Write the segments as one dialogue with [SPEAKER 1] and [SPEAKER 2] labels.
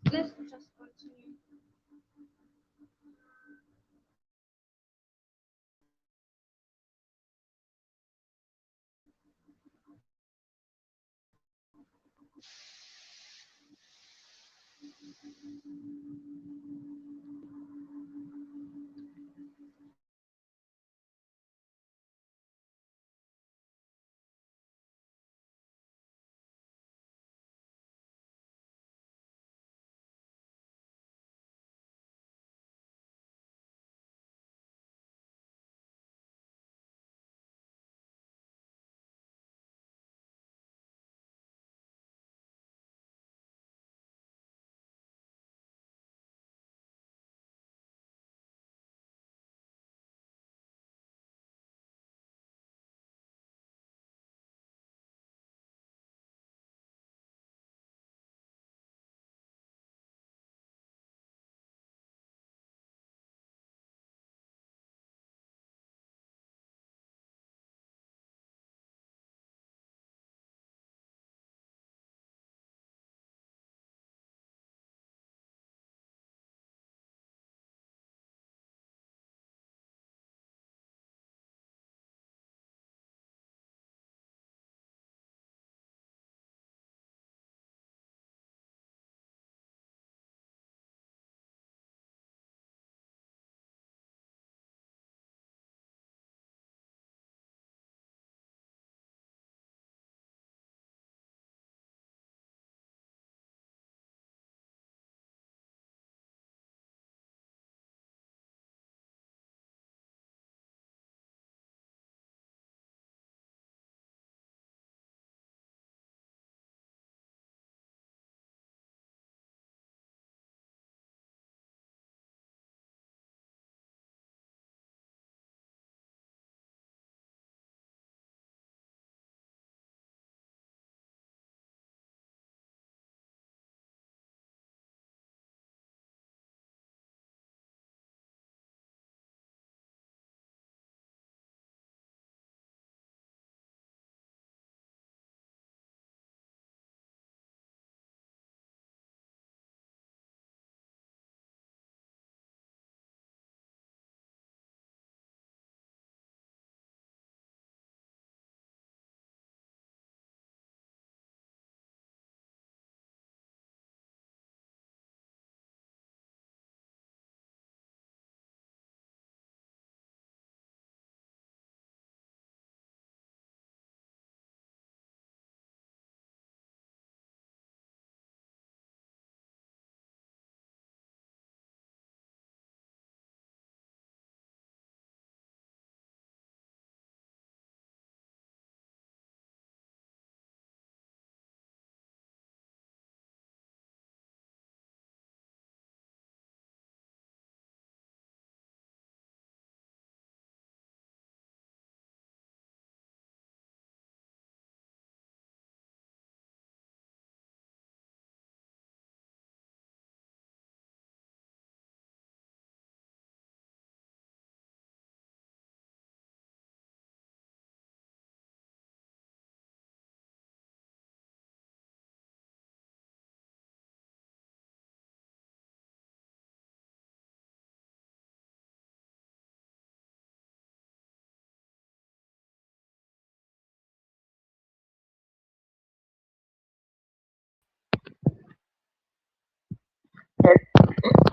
[SPEAKER 1] Let's just continue.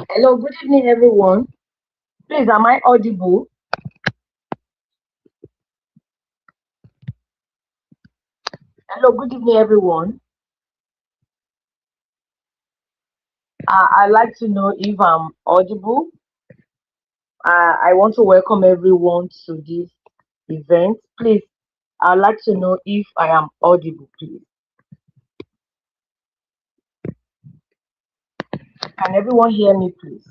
[SPEAKER 2] Hello, good evening, everyone. Please, am I audible? Hello, good evening, everyone. I'd like to know if I'm audible. I want to welcome everyone to this event. Please, I'd like to know if I am audible, please. Can everyone hear me, please?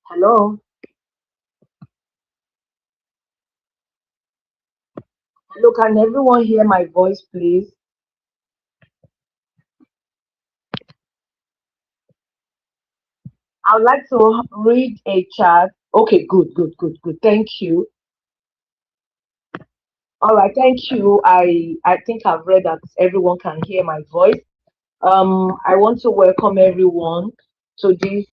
[SPEAKER 2] Hello? Hello, can everyone hear my voice, please? I would like to read a chat. Okay, good, good, good, good. Thank you. All right, thank you. I think I've read that everyone can hear my voice. I want to welcome everyone to this.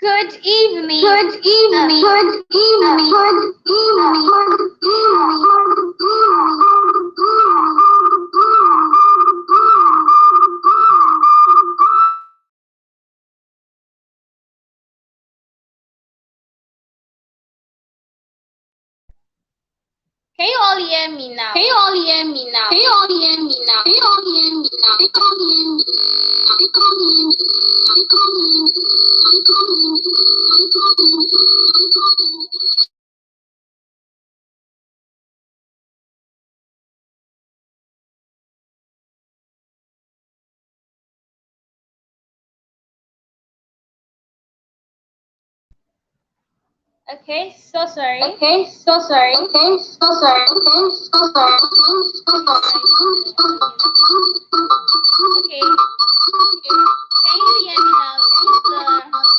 [SPEAKER 1] Good evening.
[SPEAKER 3] Good evening. Good evening. Good evening. Good
[SPEAKER 1] Can you all hear me now?
[SPEAKER 3] Can you all hear me now? Can you all hear me now? Can you all hear me now? Can you all hear me now? Can you all hear me now? Can you all hear me now? Can you all hear me now? Can you all hear me now? Can you all hear me now?
[SPEAKER 1] Okay, so sorry.
[SPEAKER 3] Okay, so sorry. Okay, so sorry. Okay, so sorry. Okay, so sorry.
[SPEAKER 1] Okay, can you hear me now? Is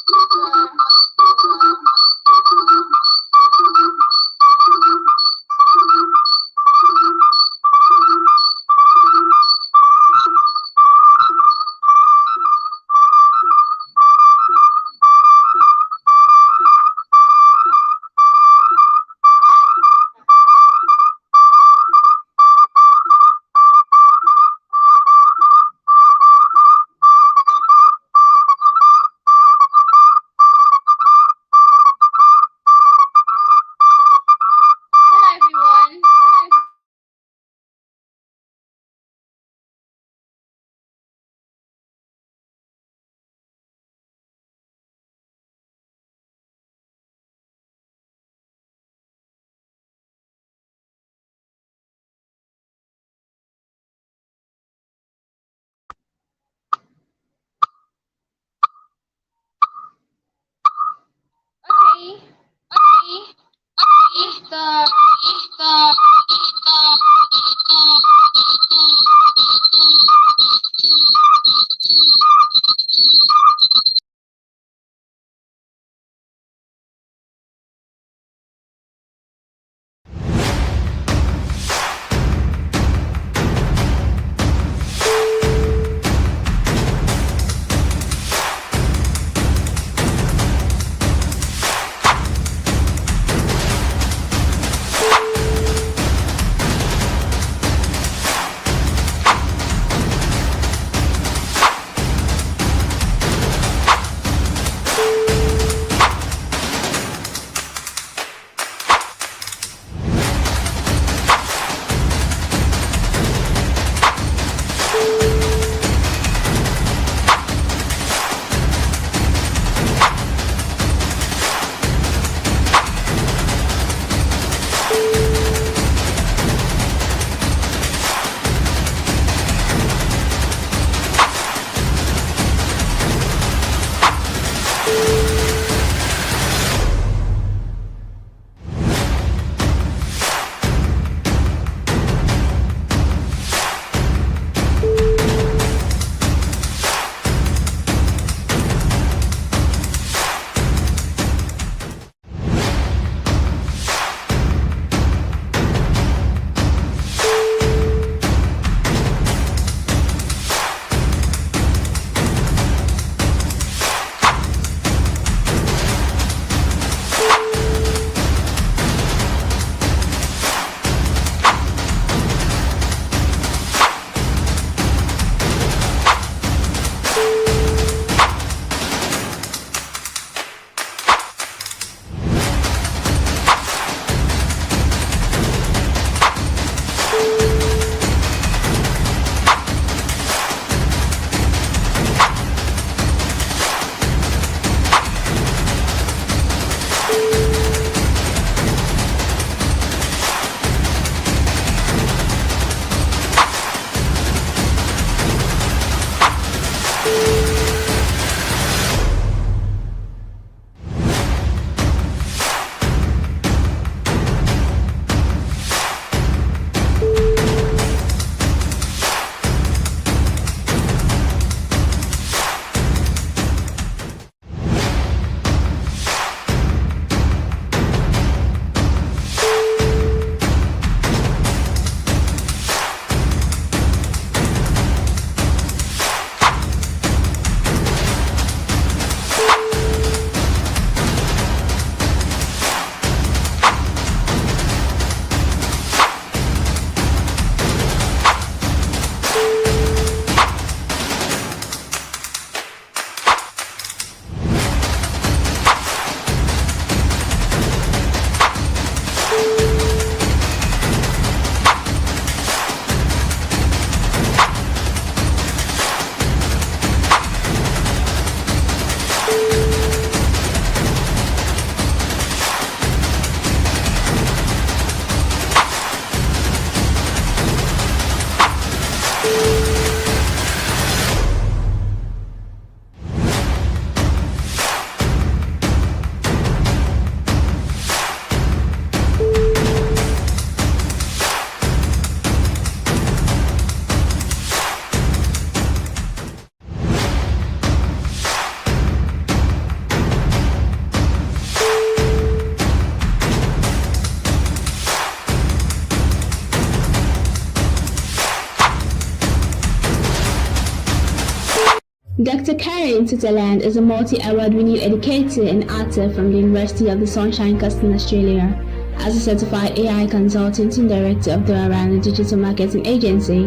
[SPEAKER 4] Dr. Karen Sutherland is a multi-award winning educator and author from the University of the Sunshine Coast in Australia. As a certified AI consultant and director of the Around Digital Marketing Agency,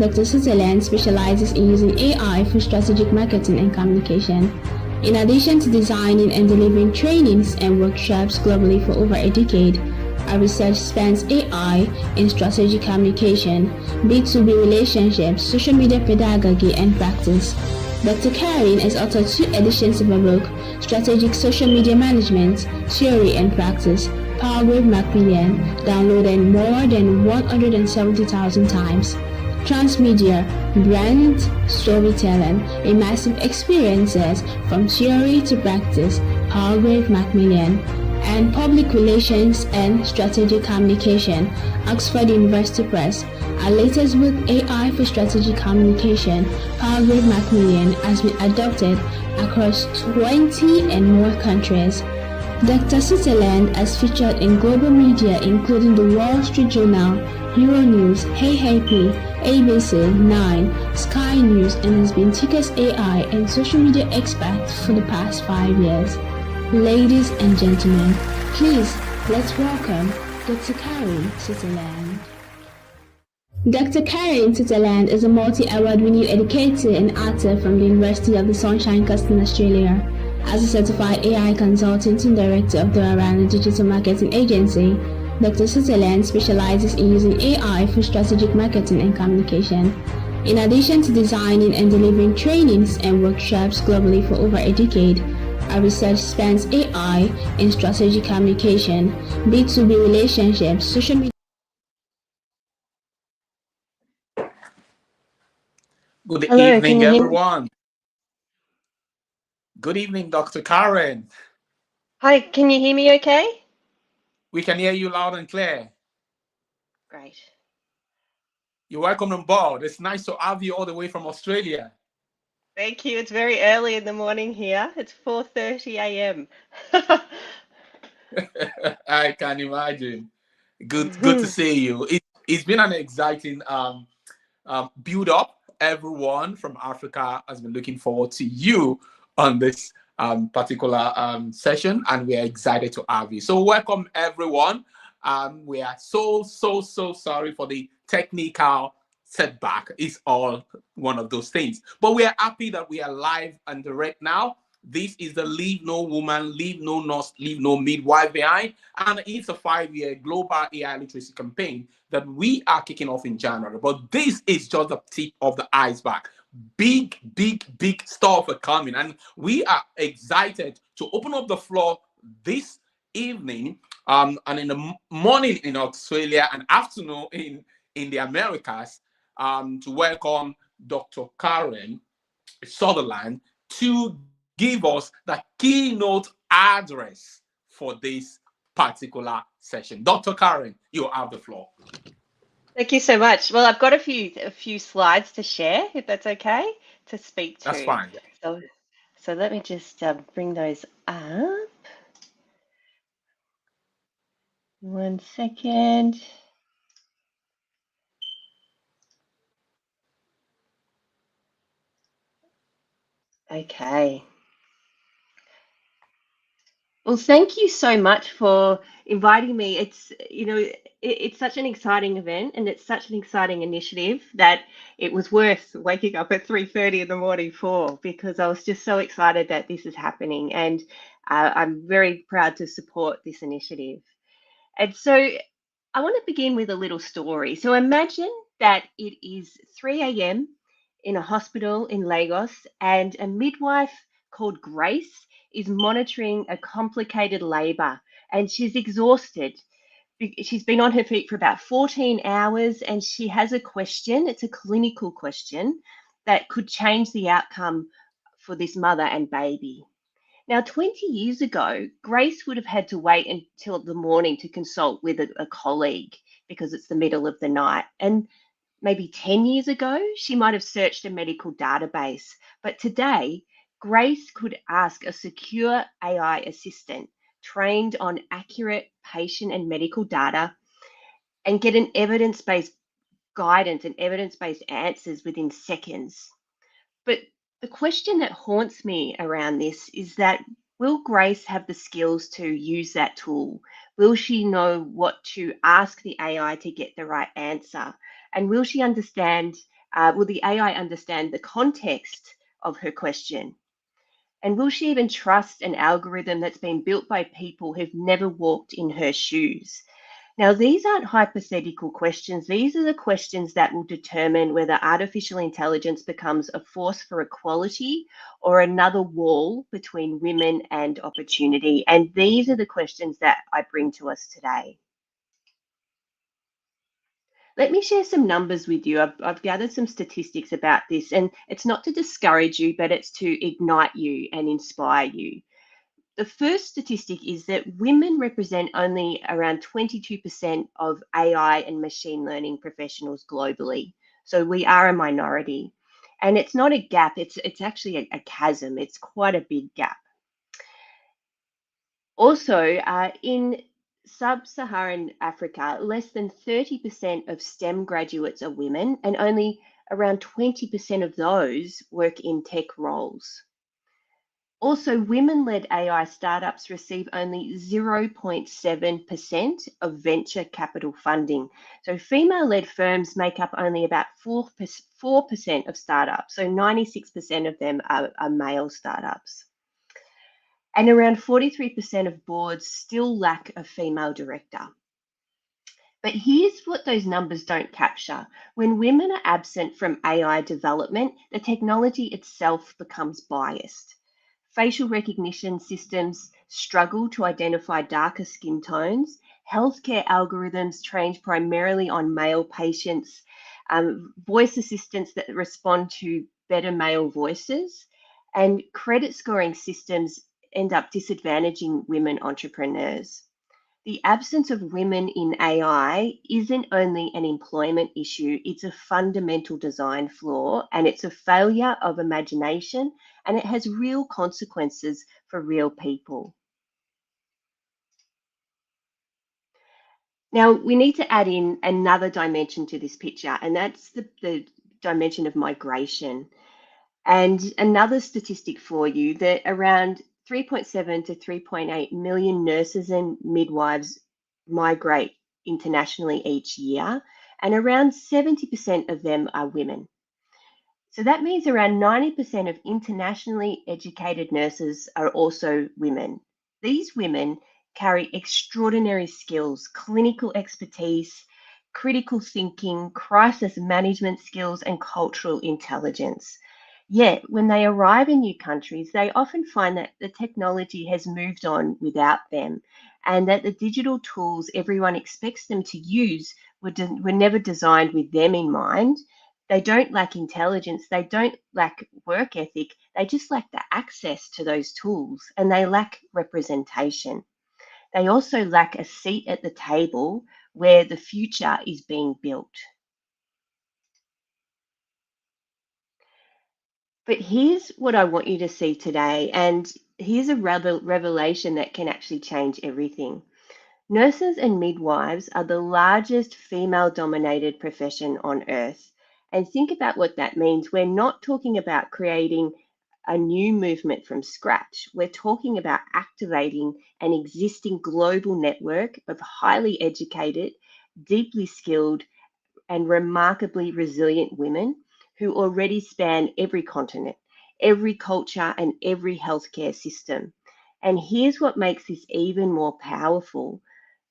[SPEAKER 4] Dr. Sutherland specializes in using AI for strategic marketing and communication. In addition to designing and delivering trainings and workshops globally for over a decade, our research spans AI in strategic communication, B2B relationships, social media pedagogy, and practice. Dr. Karen has authored 2 editions of her book, Strategic Social Media Management, Theory and Practice, powered with Macmillan, downloaded more than 170,000 times. Transmedia, brand storytelling, immersive experiences from theory to practice, powered with Macmillan, and Public Relations and Strategic Communication, Oxford University Press. Our latest book, AI for Strategic Communication, powered with Macmillan, has been adopted across 20 and more countries. Dr. Sutherland has featured in global media including the Wall Street Journal, Euronews, HeyHP, ABC, 9, Sky News, and has been Ticker's AI and social media expert for the past 5 years. Ladies and gentlemen, please let's welcome Dr. Karen Sutherland. Dr. Karen Sutherland is a multi-award winning educator and author from the University of the Sunshine Coast in Australia. As a certified AI consultant and director of the Around Digital Marketing Agency, Dr. Sutherland specializes in using AI for strategic marketing and communication. In addition to designing and delivering trainings and workshops globally for over a decade, our research spans AI in strategic communication, B2B relationships, social media.
[SPEAKER 5] Good
[SPEAKER 3] Hello,
[SPEAKER 5] evening, everyone. Good evening, Dr. Karen.
[SPEAKER 3] Hi, can you hear me okay?
[SPEAKER 5] We can hear you loud and clear.
[SPEAKER 3] Great.
[SPEAKER 5] You're welcome on board. It's nice to have you all the way from Australia.
[SPEAKER 3] Thank you. It's very early in the morning here. It's 4:30 a.m.
[SPEAKER 5] I can imagine. Good to see you. It's been an exciting build up. Everyone from Africa has been looking forward to you on this particular session, and we are excited to have you. So welcome everyone. We are so sorry for the technical setback. It's all one of those things, but we are happy that we are live and direct now. This is the Leave No Woman, Leave No Nurse, Leave No Midwife Behind, and it's a 5-year global AI literacy campaign that we are kicking off in January. But this is just the tip of the iceberg. Big stuff are coming, and we are excited to open up the floor this evening, and in the morning in Australia and afternoon in the Americas, to welcome Dr. Karen Sutherland to give us the keynote address for this particular session. Dr. Karen, you have the floor.
[SPEAKER 3] Thank you so much. Well, I've got a few slides to share, if that's okay, to speak to.
[SPEAKER 5] That's fine.
[SPEAKER 3] So let me just bring those up. 1 second. Okay. Well, thank you so much for inviting me. It's such an exciting event, and it's such an exciting initiative that it was worth waking up at 3:30 in the morning for, because I was just so excited that this is happening, and I'm very proud to support this initiative. And so I want to begin with a little story. So imagine that it is 3 a.m. in a hospital in Lagos, and a midwife called Grace is monitoring a complicated labor, and she's exhausted. She's been on her feet for about 14 hours, and she has a question. It's a clinical question that could change the outcome for this mother and baby. Now, 20 years ago, Grace would have had to wait until the morning to consult with a colleague because it's the middle of the night. And maybe 10 years ago, she might have searched a medical database. But today, Grace could ask a secure AI assistant trained on accurate patient and medical data and get an evidence-based guidance and evidence-based answers within seconds. But
[SPEAKER 6] The question that haunts me around this is that will Grace have the skills to use that tool? Will she know what to ask the AI to get the right answer? And will she understand, will the AI understand the context of her question? And will she even trust an algorithm that's been built by people who've never walked in her shoes? Now, these aren't hypothetical questions. These are the questions that will determine whether artificial intelligence becomes a force for equality or another wall between women and opportunity. And these are the questions that I bring to us today. Let me share some numbers with you. I've gathered some statistics about this, and it's not to discourage you, but it's to ignite you and inspire you. The first statistic is that women represent only around 22% of AI and machine learning professionals globally. So we are a minority. And it's not a gap, it's actually a chasm. It's quite a big gap. Also, in sub-Saharan Africa, less than 30% of STEM graduates are women, and only around 20% of those work in tech roles. Also, women-led AI startups receive only 0.7% of venture capital funding. So female-led firms make up only about 4% of startups. So 96% of them are male startups. And around 43% of boards still lack a female director. But here's what those numbers don't capture. When women are absent from AI development, the technology itself becomes biased. Facial recognition systems struggle to identify darker skin tones. Healthcare algorithms trained primarily on male patients, voice assistants that respond to better male voices, and credit scoring systems end up disadvantaging women entrepreneurs. The absence of women in AI isn't only an employment issue, it's a fundamental design flaw, and it's a failure of imagination, and it has real consequences for real people. Now, we need to add in another dimension to this picture, and that's the dimension of migration. And another statistic for you, that around 3.7 to 3.8 million nurses and midwives migrate internationally each year, and around 70% of them are women. So that means around 90% of internationally educated nurses are also women. These women carry extraordinary skills, clinical expertise, critical thinking, crisis management skills, and cultural intelligence. Yet, when they arrive in new countries, they often find that the technology has moved on without them, and that the digital tools everyone expects them to use were never designed with them in mind. They don't lack intelligence, they don't lack work ethic, they just lack the access to those tools, and they lack representation. They also lack a seat at the table where the future is being built. But here's what I want you to see today, and here's a revelation that can actually change everything. Nurses and midwives are the largest female-dominated profession on earth. And think about what that means. We're not talking about creating a new movement from scratch. We're talking about activating an existing global network of highly educated, deeply skilled, and remarkably resilient women who already span every continent, every culture, and every healthcare system. And here's what makes this even more powerful.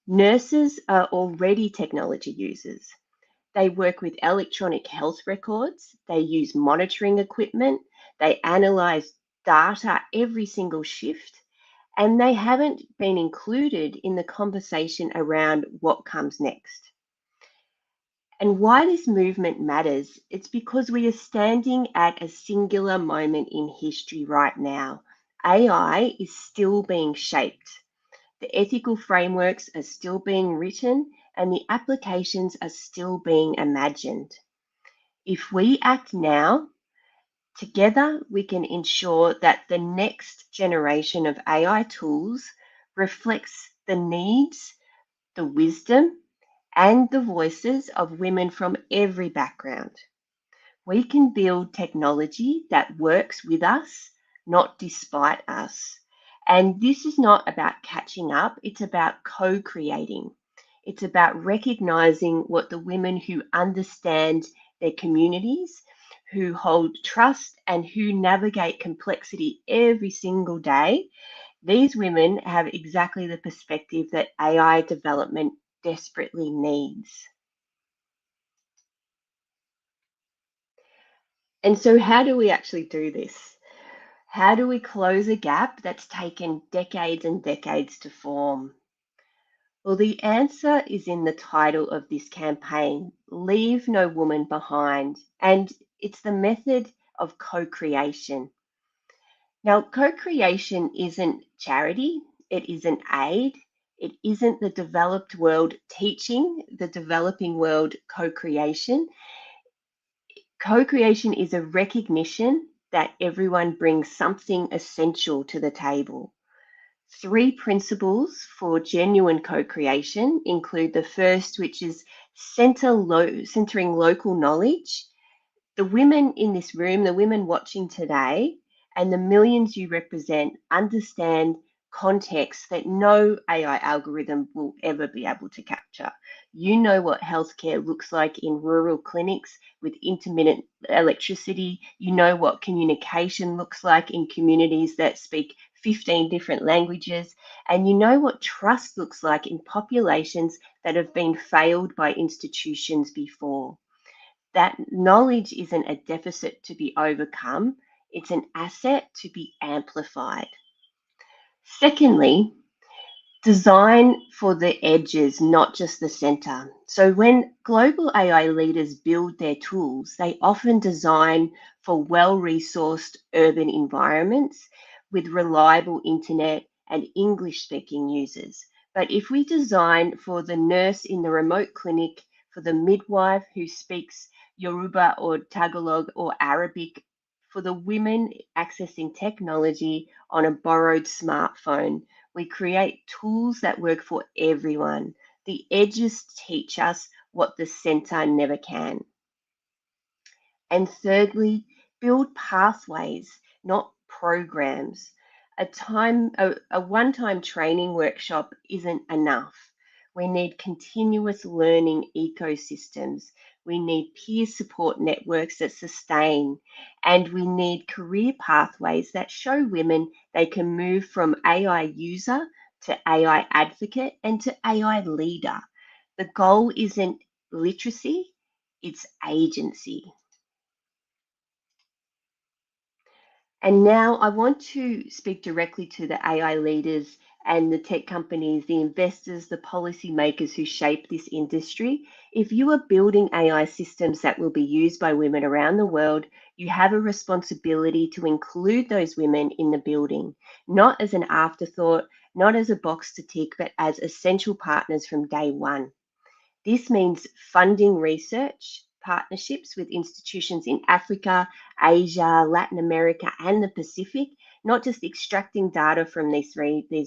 [SPEAKER 6] Nurses are already technology users. They work with electronic health records, they use monitoring equipment, they analyze data every single shift, and they haven't been included in the conversation around what comes next. And why this movement matters, it's because we are standing at a singular moment in history right now. AI is still being shaped. The ethical frameworks are still being written, and the applications are still being imagined. If we act now, together we can ensure that the next generation of AI tools reflects the needs, the wisdom, and the voices of women from every background. We can build technology that works with us, not despite us. And this is not about catching up, it's about co creating. It's about recognizing what the women who understand their communities, who hold trust, and who navigate complexity every single day, these women have exactly the perspective that AI development desperately needs. And so, how do we actually do this? How do we close a gap that's taken decades and decades to form? Well, the answer is in the title of this campaign, Leave No Woman Behind. And it's the method of co creation. Now, co creation isn't charity, it isn't aid, it isn't the developed world teaching the developing world co creation. Co creation is a recognition that everyone brings something essential to the table. Three principles for genuine co creation include the first, which is centering local knowledge. The women in this room, the women watching today, and the millions you represent understand context that no AI algorithm will ever be able to capture. You know what healthcare looks like in rural clinics with intermittent electricity. You know what communication looks like in communities that speak 15 different languages. And you know what trust looks like in populations that have been failed by institutions before. That knowledge isn't a deficit to be overcome, it's an asset to be amplified. Secondly, design for the edges, not just the center. So when global AI leaders build their tools, they often design for well-resourced urban environments with reliable internet and English-speaking users. But if we design for the nurse in the remote clinic, for the midwife who speaks Yoruba or Tagalog or Arabic, for the women accessing technology on a borrowed smartphone, we create tools that work for everyone. The edges teach us what the center never can. And thirdly, build pathways, not programs. A one-time training workshop isn't enough. We need continuous learning ecosystems. We need peer support networks that sustain, and we need career pathways that show women they can move from AI user to AI advocate and to AI leader. The goal isn't literacy, it's agency. And now I want to speak directly to the AI leaders and the tech companies, the investors, the policymakers who shape this industry. If you are building AI systems that will be used by women around the world, you have a responsibility to include those women in the building, not as an afterthought, not as a box to tick, but as essential partners from day one. This means funding research partnerships with institutions in Africa, Asia, Latin America, and the Pacific, not just extracting data from these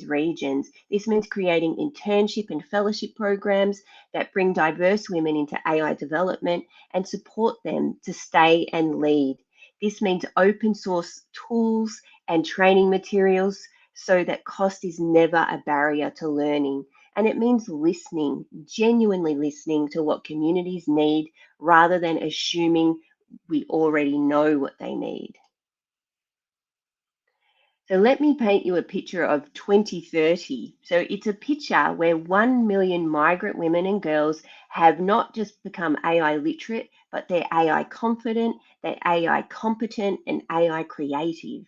[SPEAKER 6] regions. This means creating internship and fellowship programs that bring diverse women into AI development and support them to stay and lead. This means open source tools and training materials so that cost is never a barrier to learning. And it means listening, genuinely listening to what communities need rather than assuming we already know what they need. So let me paint you a picture of 2030. So it's a picture where 1 million migrant women and girls have not just become AI literate, but they're AI confident, they're AI competent, and AI creative.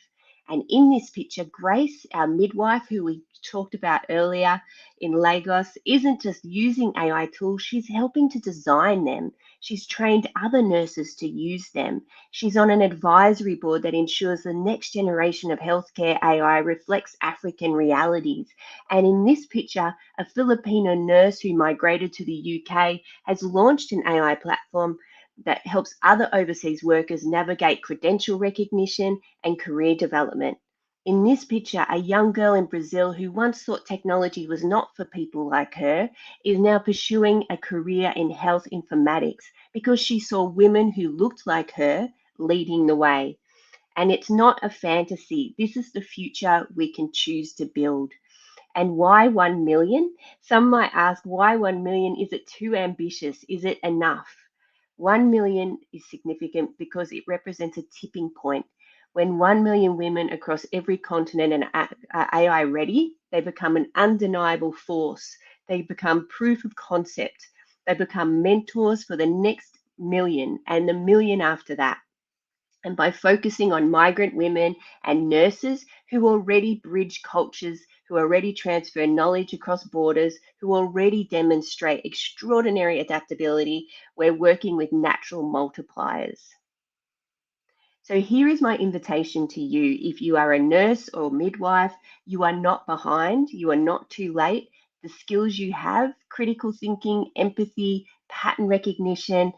[SPEAKER 6] And in this picture, Grace, our midwife, who we talked about earlier in Lagos, isn't just using AI tools, she's helping to design them. She's trained other nurses to use them. She's on an advisory board that ensures the next generation of healthcare AI reflects African realities. And in this picture, a Filipino nurse who migrated to the UK has launched an AI platform that helps other overseas workers navigate credential recognition and career development. In this picture, a young girl in Brazil who once thought technology was not for people like her is now pursuing a career in health informatics because she saw women who looked like her leading the way. And it's not a fantasy. This is the future we can choose to build. And why 1 million? Some might ask, why 1 million? Is it too ambitious? Is it enough? 1 million is significant because it represents a tipping point. When 1 million women across every continent are AI ready, they become an undeniable force. They become proof of concept. They become mentors for the next million and the million after that. And by focusing on migrant women and nurses who already bridge cultures, who already transfer knowledge across borders, who already demonstrate extraordinary adaptability, we're working with natural multipliers. So here is my invitation to you. If you are a nurse or midwife, you are not behind, you are not too late. The skills you have, critical thinking, empathy, pattern recognition,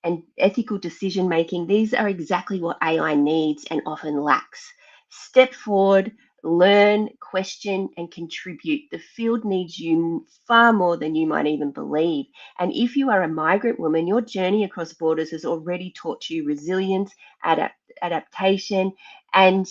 [SPEAKER 6] and ethical decision making, these are exactly what AI needs and often lacks. Step forward, learn, question, and contribute. The field needs you far more than you might even believe. And if you are a migrant woman, your journey across borders has already taught you resilience, adaptation, and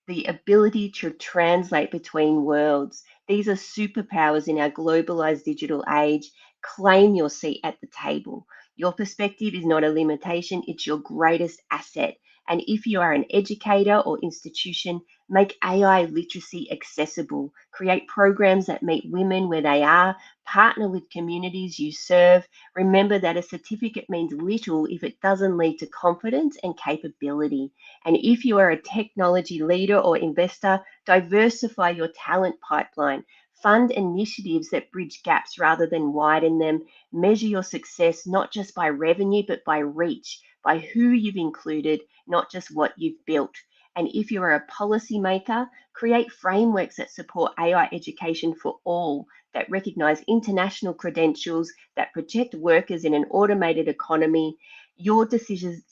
[SPEAKER 6] the ability to translate between worlds. These are superpowers in our globalized digital age. Claim your seat at the table. Your perspective is not a limitation, it's your greatest asset. And if you are an educator or institution, make AI literacy accessible. Create programs that meet women where they are. Partner with communities you serve. Remember that a certificate means little if it doesn't lead to confidence and capability. And if you are a technology leader or investor, diversify your talent pipeline. Fund initiatives that bridge gaps rather than widen them. Measure your success not just by revenue, but by reach, by who you've included, not just what you've built. And if you are a policymaker, create frameworks that support AI education for all, that recognize international credentials, that protect workers in an automated economy. Your decisions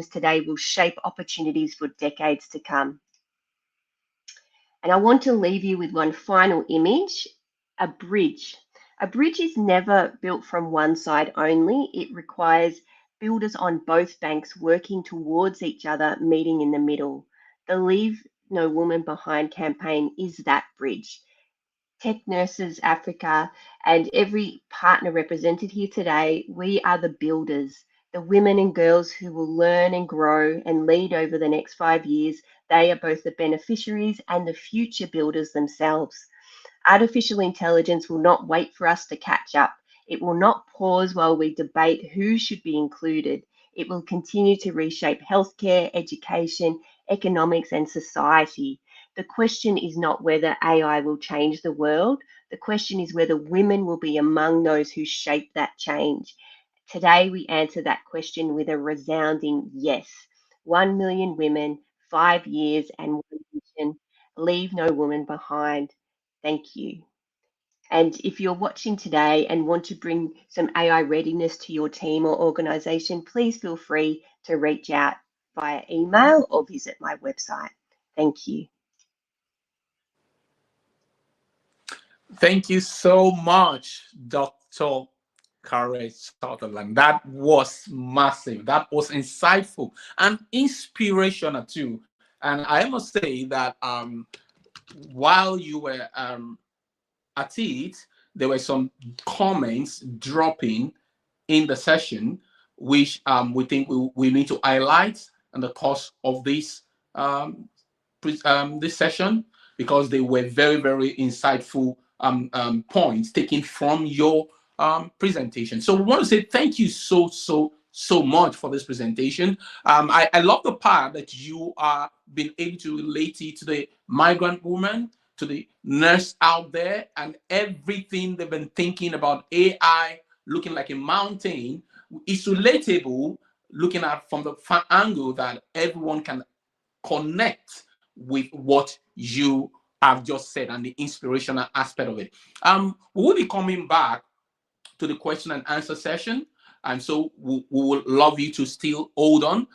[SPEAKER 6] today will shape opportunities for decades to come. And I want to leave you with one final image, a bridge. A bridge is never built from one side only. It requires builders on both banks working towards each other, meeting in the middle. The Leave No Woman Behind campaign is that bridge. Tech Nurses Africa, and every partner represented here today, we are the builders, the women and girls who will learn and grow and lead over the next 5 years. They are both the beneficiaries and the future builders themselves. Artificial intelligence will not wait for us to catch up. It will not pause while we debate who should be included. It will continue to reshape healthcare, education, economics, and society. The question is not whether AI will change the world. The question is whether women will be among those who shape that change. Today, we answer that question with a resounding yes. 1 million women, 5 years, and one vision. Leave no woman behind. Thank you. And if you're watching today and want to bring some AI readiness to your team or organization, please feel free to reach out via email or visit my website. Thank you.
[SPEAKER 5] Thank you so much, Dr. Courage Sutherland. That was massive. That was insightful and inspirational too. And I must say that while you were at it, there were some comments dropping in the session, which we think we need to highlight in the course of this session, because they were very, very insightful points taken from your presentation. So we want to say thank you so much for this presentation. I love the part that you are being able to relate it to the migrant woman, to the nurse out there, and everything they've been thinking about AI looking like a mountain is relatable, looking at from the angle that everyone can connect with what you have just said and the inspirational aspect of it. We will be coming back to the question and answer session, and so we would love you to still hold on.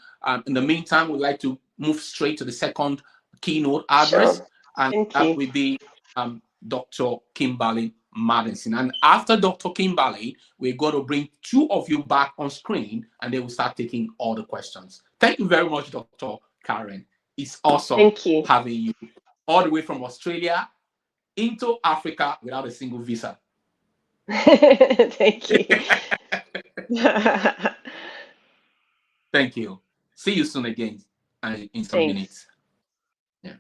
[SPEAKER 5] In the meantime, we'd like to move straight to the second keynote address,
[SPEAKER 6] Sure.
[SPEAKER 5] and
[SPEAKER 6] Thank
[SPEAKER 5] that
[SPEAKER 6] you.
[SPEAKER 5] will be Dr. Kimberly Madison. And after Dr. Kimberly, we're going to bring two of you back on screen, and they will start taking all the questions. Thank you very much, Dr. Karen. It's awesome
[SPEAKER 6] Thank you.
[SPEAKER 5] having you all the way from Australia into Africa without a single visa.
[SPEAKER 6] Thank you.
[SPEAKER 5] Thank you. See you soon again in some
[SPEAKER 6] Thanks.
[SPEAKER 5] minutes. Yeah.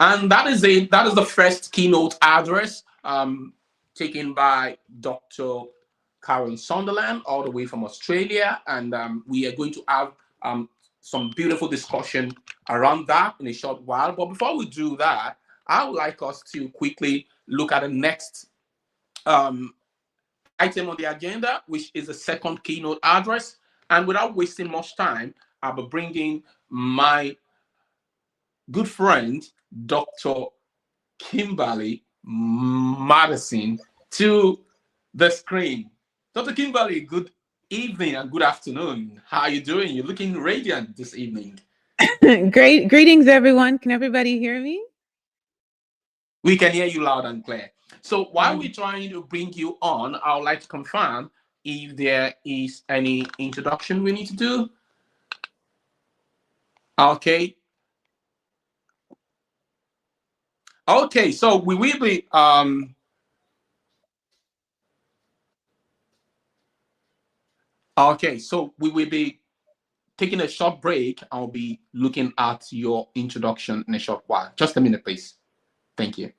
[SPEAKER 5] And that is it. That is the first keynote address taken by Dr. Karen Sunderland, all the way from Australia. And we are going to have some beautiful discussion around that in a short while. But before we do that, I would like us to quickly look at the next item on the agenda, which is the second keynote address. And without wasting much time, I'll be bringing my good friend, Dr. Kimberly Madison, to the screen. Dr. Kimberly, good evening and good afternoon. How are you doing? You're looking radiant this evening.
[SPEAKER 7] Great. Greetings, everyone. Can everybody hear me?
[SPEAKER 5] We can hear you loud and clear. So while we're trying to bring you on, I would like to confirm if there is any introduction we need to do. Okay. Okay, so we will be taking a short break. I'll be looking at your introduction in a short while. Just a minute, please. Thank you.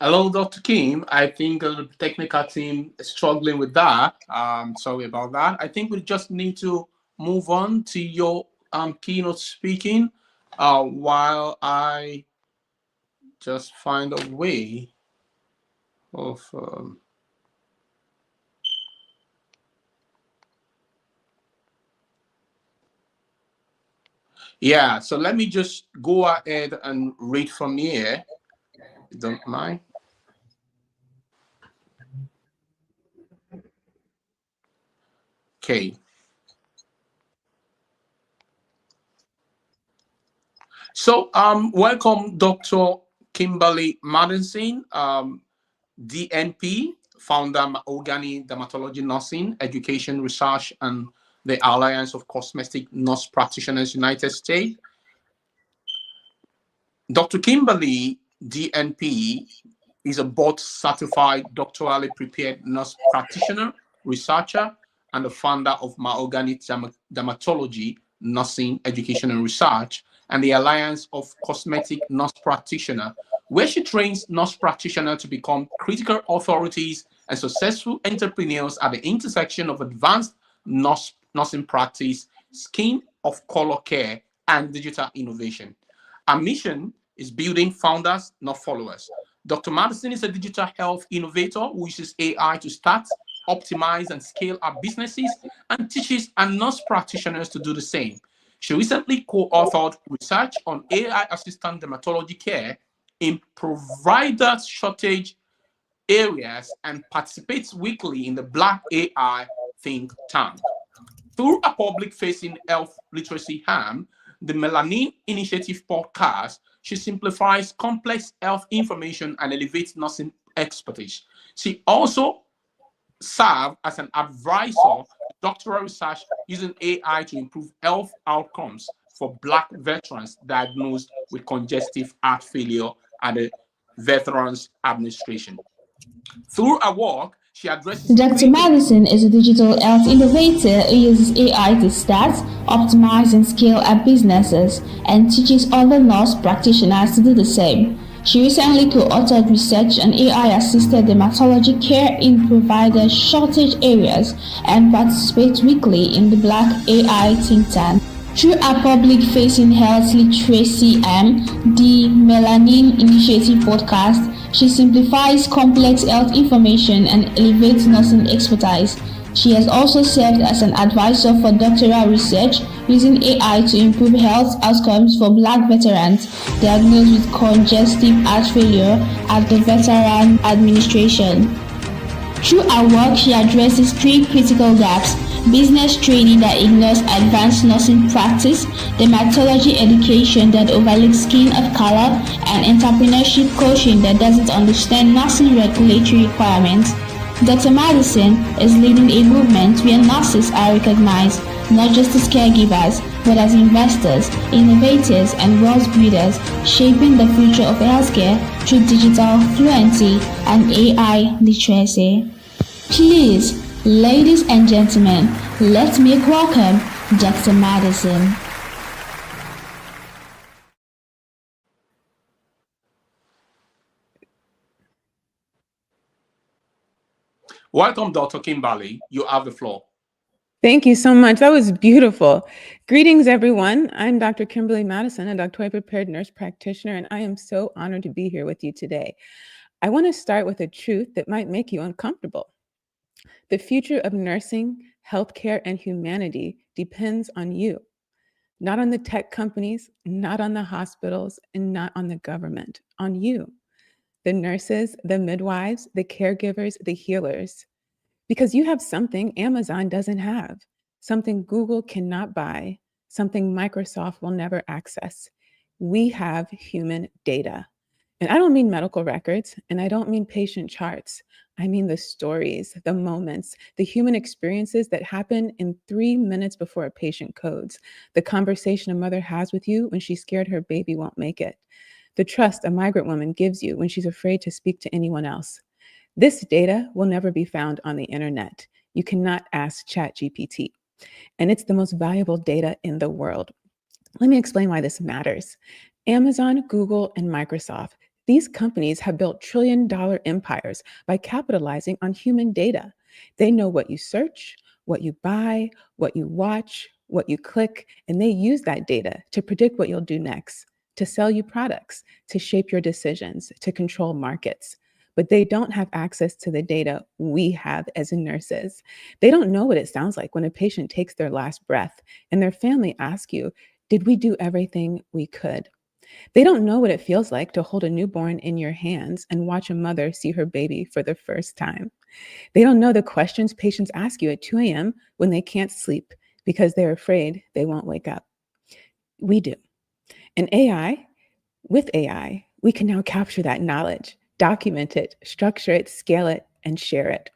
[SPEAKER 5] Hello, Dr. Kim. I think the technical team is struggling with that. Sorry about that. I think we just need to move on to your keynote speaking while I just find a way of yeah, so let me just go ahead and read from here, if you don't mind. Okay. So welcome Dr. Kimberly Madison, DNP, founder Mahogany Dermatology Nursing, Education Research, and the Alliance of Cosmetic Nurse Practitioners United States. Dr. Kimberly, DNP, is a board certified doctorally prepared nurse practitioner, researcher, and the founder of Mahogany Dermatology Nursing, Education, and Research, and the Alliance of Cosmetic Nurse Practitioner, where she trains nurse practitioners to become critical authorities and successful entrepreneurs at the intersection of advanced nursing practice, skin of color care, and digital innovation. Our mission is building founders, not followers. Dr. Madison is a digital health innovator who uses AI to start, optimize, and scale up businesses and teaches our nurse practitioners to do the same. She recently co-authored research on AI-assisted dermatology care in provider shortage areas and participates weekly in the Black AI think tank. Through a public-facing health literacy arm, the Melanin Initiative podcast, she simplifies complex health information and elevates nursing expertise. She also served as an advisor to doctoral research using AI to improve health outcomes for Black veterans diagnosed with congestive heart failure at the Veterans Administration. Through her work, she addresses
[SPEAKER 4] Dr. Madison is a digital health innovator who uses AI to start, optimize, and scale up businesses and teaches other nurse practitioners to do the same. She recently co-authored research on AI-assisted dermatology care in provider shortage areas and participates weekly in the Black AI think tank. Through a public-facing health literacy arm, the Melanin Initiative podcast, she simplifies complex health information and elevates nursing expertise. She has also served as an advisor for doctoral research using AI to improve health outcomes for Black veterans diagnosed with congestive heart failure at the Veterans Administration. Through her work, she addresses three critical gaps: business training that ignores advanced nursing practice, dermatology education that overlooks skin of color, and entrepreneurship coaching that doesn't understand nursing regulatory requirements. Dr. Madison is leading a movement where nurses are recognized not just as caregivers, but as investors, innovators, and world builders, shaping the future of healthcare through digital fluency and AI literacy. Please, ladies and gentlemen, let's make welcome Dr. Madison.
[SPEAKER 5] Welcome, Dr. Kimberly. You have the floor.
[SPEAKER 7] Thank you so much. That was beautiful. Greetings, everyone. I'm Dr. Kimberly Madison, a doctorally prepared nurse practitioner, and I am so honored to be here with you today. I want to start with a truth that might make you uncomfortable. The future of nursing, healthcare, and humanity depends on you, not on the tech companies, not on the hospitals, and not on the government, on you, the nurses, the midwives, the caregivers, the healers. Because you have something Amazon doesn't have, something Google cannot buy, something Microsoft will never access. We have human data. And I don't mean medical records, and I don't mean patient charts. I mean the stories, the moments, the human experiences that happen in 3 minutes before a patient codes, the conversation a mother has with you when she's scared her baby won't make it, the trust a migrant woman gives you when she's afraid to speak to anyone else. This data will never be found on the internet. You cannot ask ChatGPT. And it's the most valuable data in the world. Let me explain why this matters. Amazon, Google, and Microsoft, these companies have built trillion-dollar empires by capitalizing on human data. They know what you search, what you buy, what you watch, what you click, and they use that data to predict what you'll do next. to sell you products, to shape your decisions, to control markets. But they don't have access to the data we have as nurses. They don't know what it sounds like when a patient takes their last breath and their family asks you, did we do everything we could? They don't know what it feels like to hold a newborn in your hands and watch a mother see her baby for the first time. They don't know the questions patients ask you at 2 a.m. when they can't sleep because they're afraid they won't wake up. We do. And with AI, we can now capture that knowledge, document it, structure it, scale it, and share it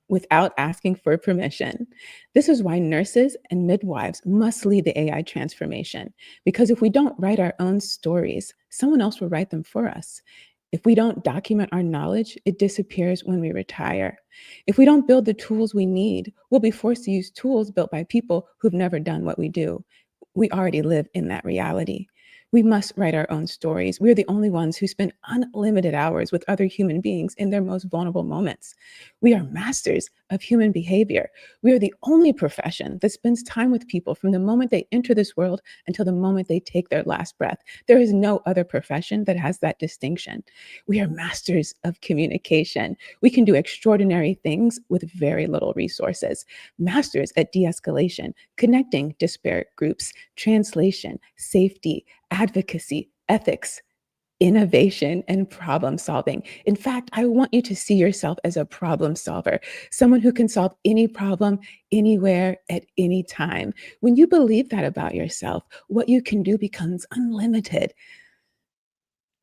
[SPEAKER 7] without asking for permission. This is why nurses and midwives must lead the AI transformation, because if we don't write our own stories, someone else will write them for us. If we don't document our knowledge, it disappears when we retire. If we don't build the tools we need, we'll be forced to use tools built by people who've never done what we do. We already live in that reality. We must write our own stories. We're the only ones who spend unlimited hours with other human beings in their most vulnerable moments. We are masters of human behavior. We are the only profession that spends time with people from the moment they enter this world until the moment they take their last breath. There is no other profession that has that distinction. We are masters of communication. We can do extraordinary things with very little resources. Masters at de-escalation, connecting disparate groups, translation, safety, advocacy, ethics, innovation, and problem solving. In fact, I want you to see yourself as a problem solver, someone who can solve any problem, anywhere, at any time. When you believe that about yourself, what you can do becomes unlimited.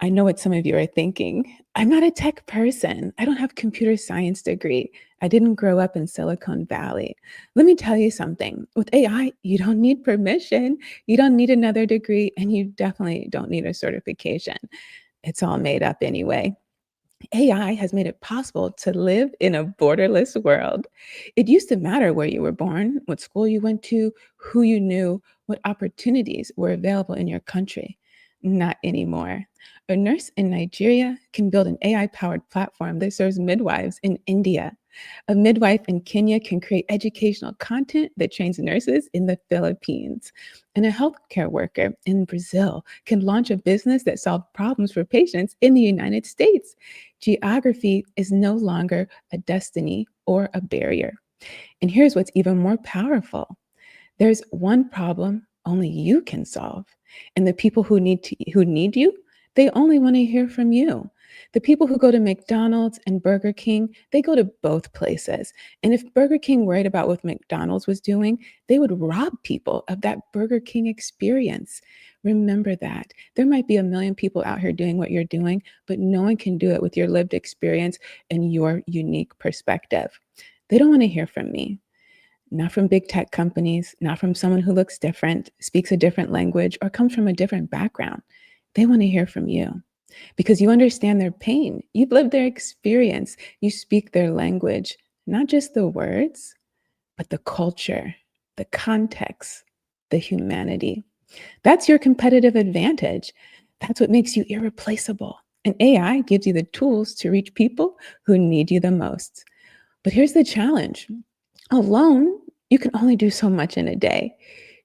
[SPEAKER 7] I know what some of you are thinking. I'm not a tech person. I don't have a computer science degree. I didn't grow up in Silicon Valley. Let me tell you something. With AI, you don't need permission. You don't need another degree, and you definitely don't need a certification. It's all made up anyway. AI has made it possible to live in a borderless world. It used to matter where you were born, what school you went to, who you knew, what opportunities were available in your country. Not anymore. A nurse in Nigeria can build an AI-powered platform that serves midwives in India. A midwife in Kenya can create educational content that trains nurses in the Philippines. And a healthcare worker in Brazil can launch a business that solves problems for patients in the United States. Geography is no longer a destiny or a barrier. And here's what's even more powerful. There's one problem only you can solve. And the people who need you, they only want to hear from you. The people who go to McDonald's and Burger King, they go to both places. And if Burger King worried about what McDonald's was doing, they would rob people of that Burger King experience. Remember that. There might be 1 million people out here doing what you're doing, but no one can do it with your lived experience and your unique perspective. They don't want to hear from me. Not from big tech companies, not from someone who looks different, speaks a different language, or comes from a different background. They want to hear from you because you understand their pain. You've lived their experience. You speak their language, not just the words, but the culture, the context, the humanity. That's your competitive advantage. That's what makes you irreplaceable. And AI gives you the tools to reach people who need you the most. But here's the challenge. Alone, you can only do so much in a day.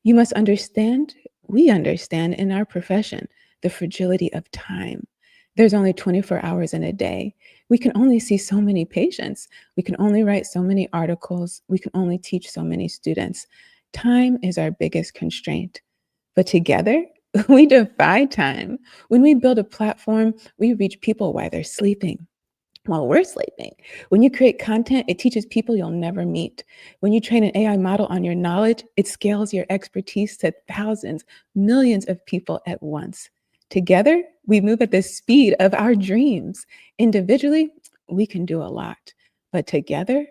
[SPEAKER 7] You must understand, we understand in our profession, the fragility of time. There's only 24 hours in a day. We can only see so many patients. We can only write so many articles. We can only teach so many students. Time is our biggest constraint. But together, we defy time. When we build a platform, we reach people while they're sleeping. While we're sleeping. When you create content, it teaches people you'll never meet. When you train an AI model on your knowledge, it scales your expertise to thousands, millions of people at once. Together, we move at the speed of our dreams. Individually, we can do a lot. But together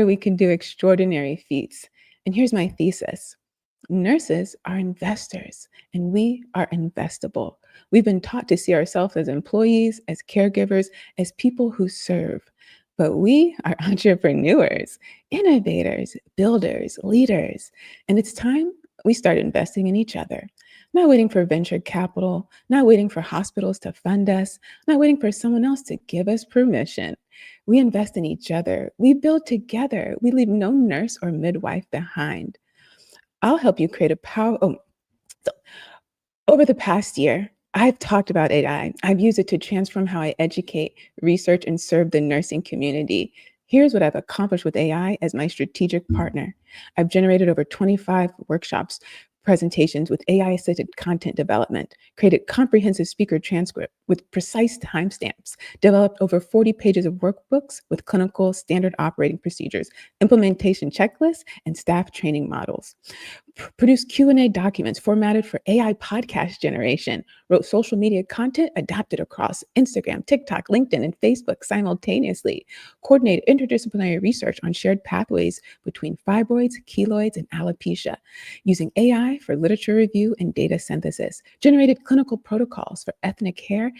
[SPEAKER 7] we can do extraordinary feats. And here's my thesis. Nurses are investors, and we are investable. We've been taught to see ourselves as employees, as caregivers, as people who serve. But we are entrepreneurs, innovators, builders, leaders. And it's time we start investing in each other. Not waiting for venture capital, not waiting for hospitals to fund us, not waiting for someone else to give us permission. We invest in each other. We build together. We leave no nurse or midwife behind. I'll help you create a over the past year, I've talked about AI. I've used it to transform how I educate, research, and serve the nursing community. Here's what I've accomplished with AI as my strategic partner. I've generated over 25 workshops, presentations with AI-assisted content development, created comprehensive speaker transcript with precise timestamps, developed over 40 pages of workbooks with clinical standard operating procedures, implementation checklists, and staff training models. Produced Q&A documents formatted for AI podcast generation, wrote social media content adapted across Instagram, TikTok, LinkedIn, and Facebook simultaneously, coordinated interdisciplinary research on shared pathways between fibroids, keloids, and alopecia, using AI for literature review and data synthesis, generated clinical protocols for ethnic hair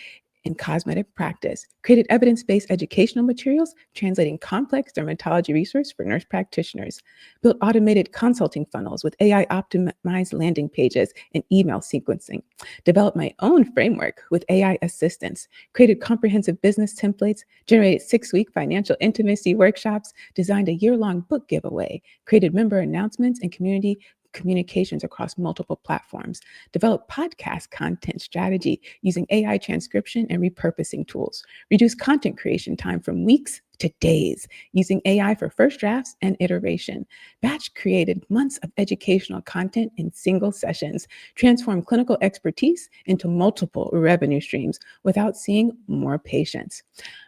[SPEAKER 7] in cosmetic practice, created evidence-based educational materials translating complex dermatology research for nurse practitioners, built automated consulting funnels with AI-optimized landing pages and email sequencing, developed my own framework with AI assistance, created comprehensive business templates, generated 6-week financial intimacy workshops, designed a year-long book giveaway, created member announcements and community communications across multiple platforms, develop podcast content strategy using AI transcription and repurposing tools, reduce content creation time from weeks to days using AI for first drafts and iteration, batch created months of educational content in single sessions, transform clinical expertise into multiple revenue streams without seeing more patients.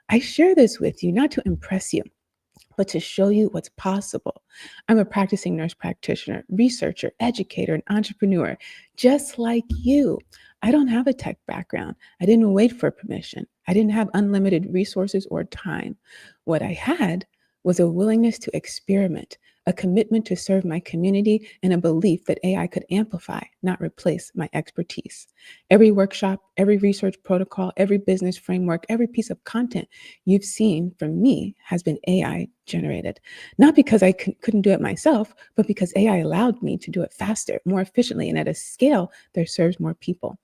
[SPEAKER 7] I share this with you not to impress you, but to show you what's possible. I'm a practicing nurse practitioner, researcher, educator, and entrepreneur, just like you. I don't have a tech background. I didn't wait for permission. I didn't have unlimited resources or time. What I had was a willingness to experiment, a commitment to serve my community, and a belief that AI could amplify, not replace my expertise. Every workshop, every research protocol, every business framework, every piece of content you've seen from me has been AI generated. Not because I couldn't do it myself, but because AI allowed me to do it faster, more efficiently, and at a scale that serves more people.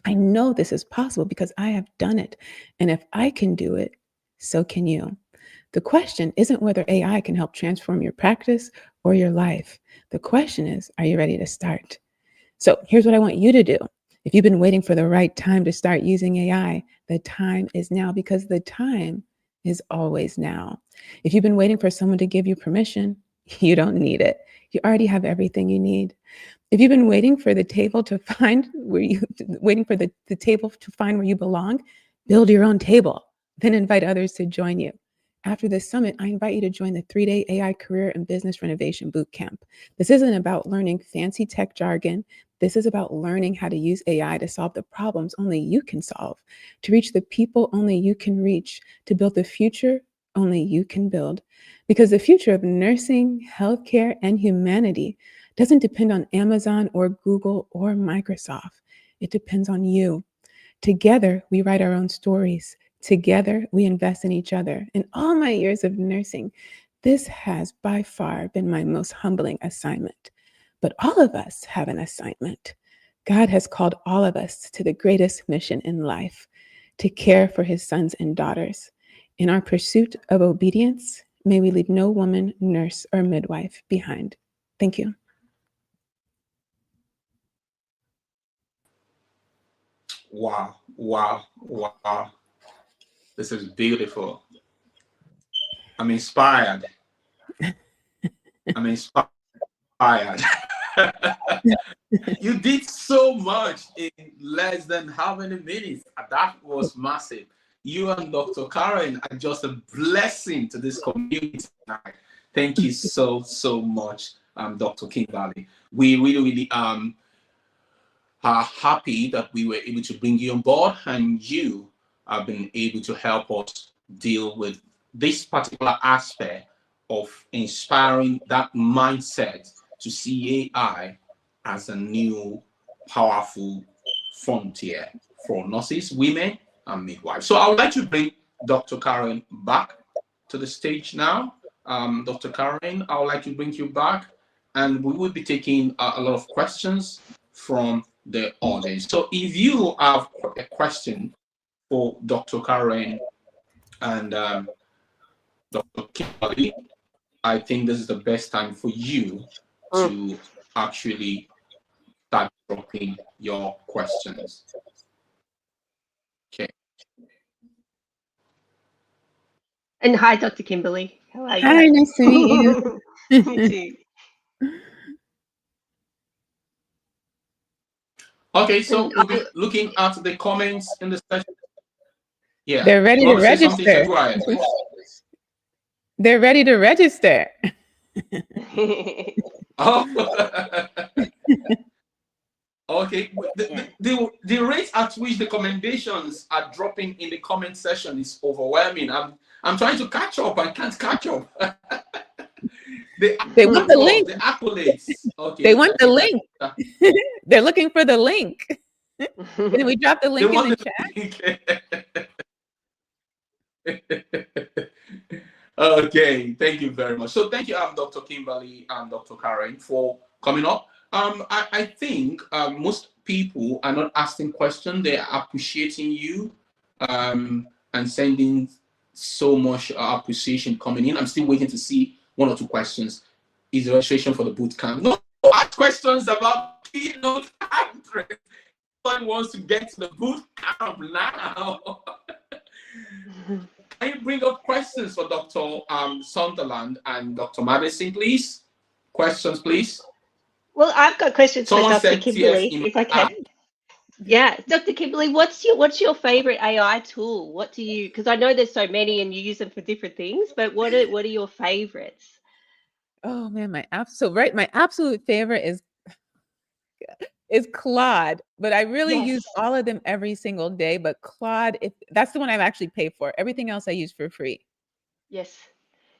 [SPEAKER 7] I know this is possible because I have done it. And if I can do it, so can you. The question isn't whether AI can help transform your practice or your life. The question is, are you ready to start? So here's what I want you to do. If you've been waiting for the right time to start using AI, the time is now, because the time is always now. If you've been waiting for someone to give you permission, you don't need it. You already have everything you need. If you've been waiting for the table to find where you belong, build your own table, then invite others to join you. After this summit, I invite you to join the 3-day AI Career and Business Renovation Bootcamp. This isn't about learning fancy tech jargon. This is about learning how to use AI to solve the problems only you can solve, to reach the people only you can reach, to build the future only you can build. Because the future of nursing, healthcare, and humanity doesn't depend on Amazon or Google or Microsoft. It depends on you. Together, we write our own stories. Together, we invest in each other. In all my years of nursing, this has by far been my most humbling assignment. But all of us have an assignment. God has called all of us to the greatest mission in life, to care for his sons and daughters. In our pursuit of obedience, may we leave no woman, nurse, or midwife behind. Thank you.
[SPEAKER 5] Wow, wow, wow. This is beautiful. I'm inspired. I'm inspired. You did so much in less than how many minutes? That was massive. You and Dr. Karen are just a blessing to this community tonight. Thank you so, so much, Dr. Kimberly. We really are happy that we were able to bring you on board, and you have been able to help us deal with this particular aspect of inspiring that mindset to see AI as a new powerful frontier for nurses, women, and midwives. So I would like to bring Dr. Karen back to the stage now. Dr. Karen, I would like to bring you back, and we will be taking a lot of questions from the audience. So if you have a question for Dr. Karen and Dr. Kimberly, I think this is the best time for you to actually start dropping your questions.
[SPEAKER 6] And hi, Dr. Kimberly. How are
[SPEAKER 7] Hi,
[SPEAKER 6] you?
[SPEAKER 7] nice to meet
[SPEAKER 6] Me
[SPEAKER 7] you.
[SPEAKER 6] too.
[SPEAKER 5] Okay, so
[SPEAKER 6] And
[SPEAKER 5] we'll be looking at the comments in the session. Yeah.
[SPEAKER 7] They're ready
[SPEAKER 5] You
[SPEAKER 7] to
[SPEAKER 5] want to say something?
[SPEAKER 7] register.
[SPEAKER 5] So go ahead, please.
[SPEAKER 7] They're ready to register.
[SPEAKER 5] Oh. Okay. The rate at which the commendations are dropping in the comment section is overwhelming. I'm trying to catch up. I can't catch up.
[SPEAKER 7] They want the link.
[SPEAKER 5] The accolades. Okay.
[SPEAKER 7] They want the link. They're looking for the link. Can we drop the link in the
[SPEAKER 5] chat? Okay, thank you very much. So thank you, Dr. Kimberly and Dr. Karen, for coming up. I think most people are not asking questions; they are appreciating you and sending so much appreciation coming in. I'm still waiting to see one or two questions. Is the registration for the boot camp? No, ask questions about keynote address. Someone wants to get to the boot camp now. Can you bring up questions for Dr. Sunderland and Dr. Madison, please? Questions, please.
[SPEAKER 6] Well, I've got questions
[SPEAKER 5] Someone
[SPEAKER 6] for Dr.
[SPEAKER 5] said
[SPEAKER 6] Kimberly,
[SPEAKER 5] TS
[SPEAKER 6] if I can. Yeah, Dr. Kimberly, what's your favorite AI tool? What do you? Because I know there's so many and you use them for different things, but what are your favorites?
[SPEAKER 7] Oh man, my absolute favorite is Claude, but I really use all of them every single day. But Claude, that's the one I've actually paid for. Everything else I use for free.
[SPEAKER 6] Yes.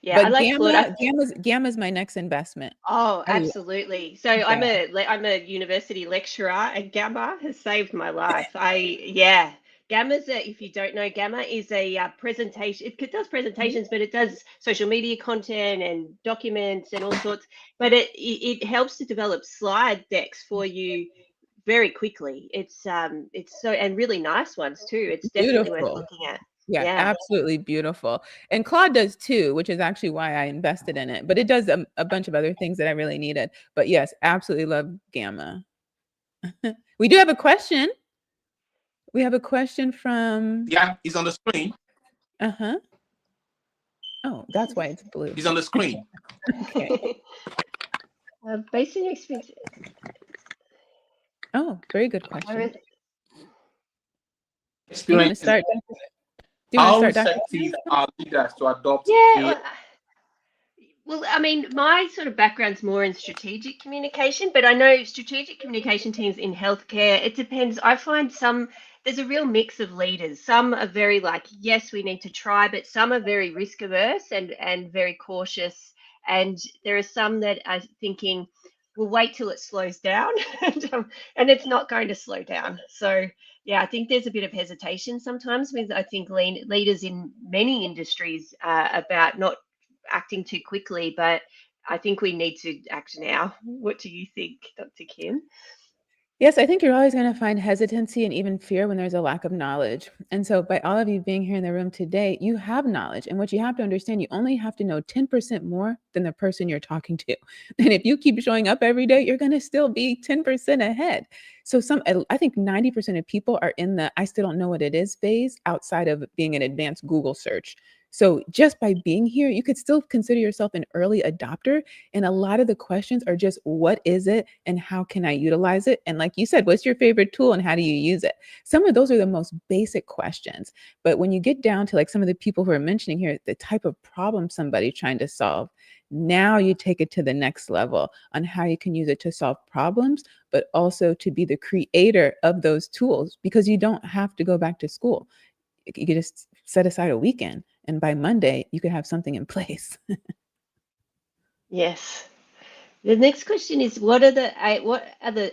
[SPEAKER 6] Yeah,
[SPEAKER 7] but
[SPEAKER 6] I like Claude.
[SPEAKER 7] Gamma's my next investment.
[SPEAKER 6] Oh, absolutely. So I'm a university lecturer, and Gamma has saved my life. Gamma's if you don't know, Gamma is a presentation. It does presentations, but it does social media content and documents and all sorts. But it helps to develop slide decks for you very quickly. It's so, and really nice ones too. It's definitely worth looking at.
[SPEAKER 7] Yeah, absolutely beautiful. And Claude does too, which is actually why I invested in it. But it does a bunch of other things that I really needed. But yes, absolutely love Gamma. We do have a question. We have a question from...
[SPEAKER 5] Yeah, he's on the screen.
[SPEAKER 7] Uh-huh. Oh, that's why it's blue.
[SPEAKER 5] He's on the screen.
[SPEAKER 6] Okay. Based on your experience.
[SPEAKER 7] Oh, very good question.
[SPEAKER 5] Do you want to start? How effective are leaders to adopt?
[SPEAKER 6] Well, I mean, my sort of background's more in strategic communication, but I know strategic communication teams in healthcare, it depends. I find there's a real mix of leaders. Some are very like, yes, we need to try, but some are very risk averse and very cautious. And there are some that are thinking, we'll wait till it slows down, and it's not going to slow down. So yeah, I think there's a bit of hesitation sometimes with, I think, leaders in many industries about not acting too quickly, but I think we need to act now. What do you think, Dr. Kim?
[SPEAKER 7] Yes, I think you're always going to find hesitancy and even fear when there's a lack of knowledge. And so by all of you being here in the room today, you have knowledge. And what you have to understand, you only have to know 10% more than the person you're talking to. And if you keep showing up every day, you're going to still be 10% ahead. So I think 90% of people are in the I still don't know what it is phase outside of being an advanced Google search. So just by being here, you could still consider yourself an early adopter. And a lot of the questions are just, what is it and how can I utilize it? And like you said, what's your favorite tool and how do you use it? Some of those are the most basic questions. But when you get down to like some of the people who are mentioning here, the type of problem somebody's trying to solve, now you take it to the next level on how you can use it to solve problems, but also to be the creator of those tools, because you don't have to go back to school. You can just set aside a weekend, and by Monday, you could have something in place.
[SPEAKER 6] Yes. The next question is, what are the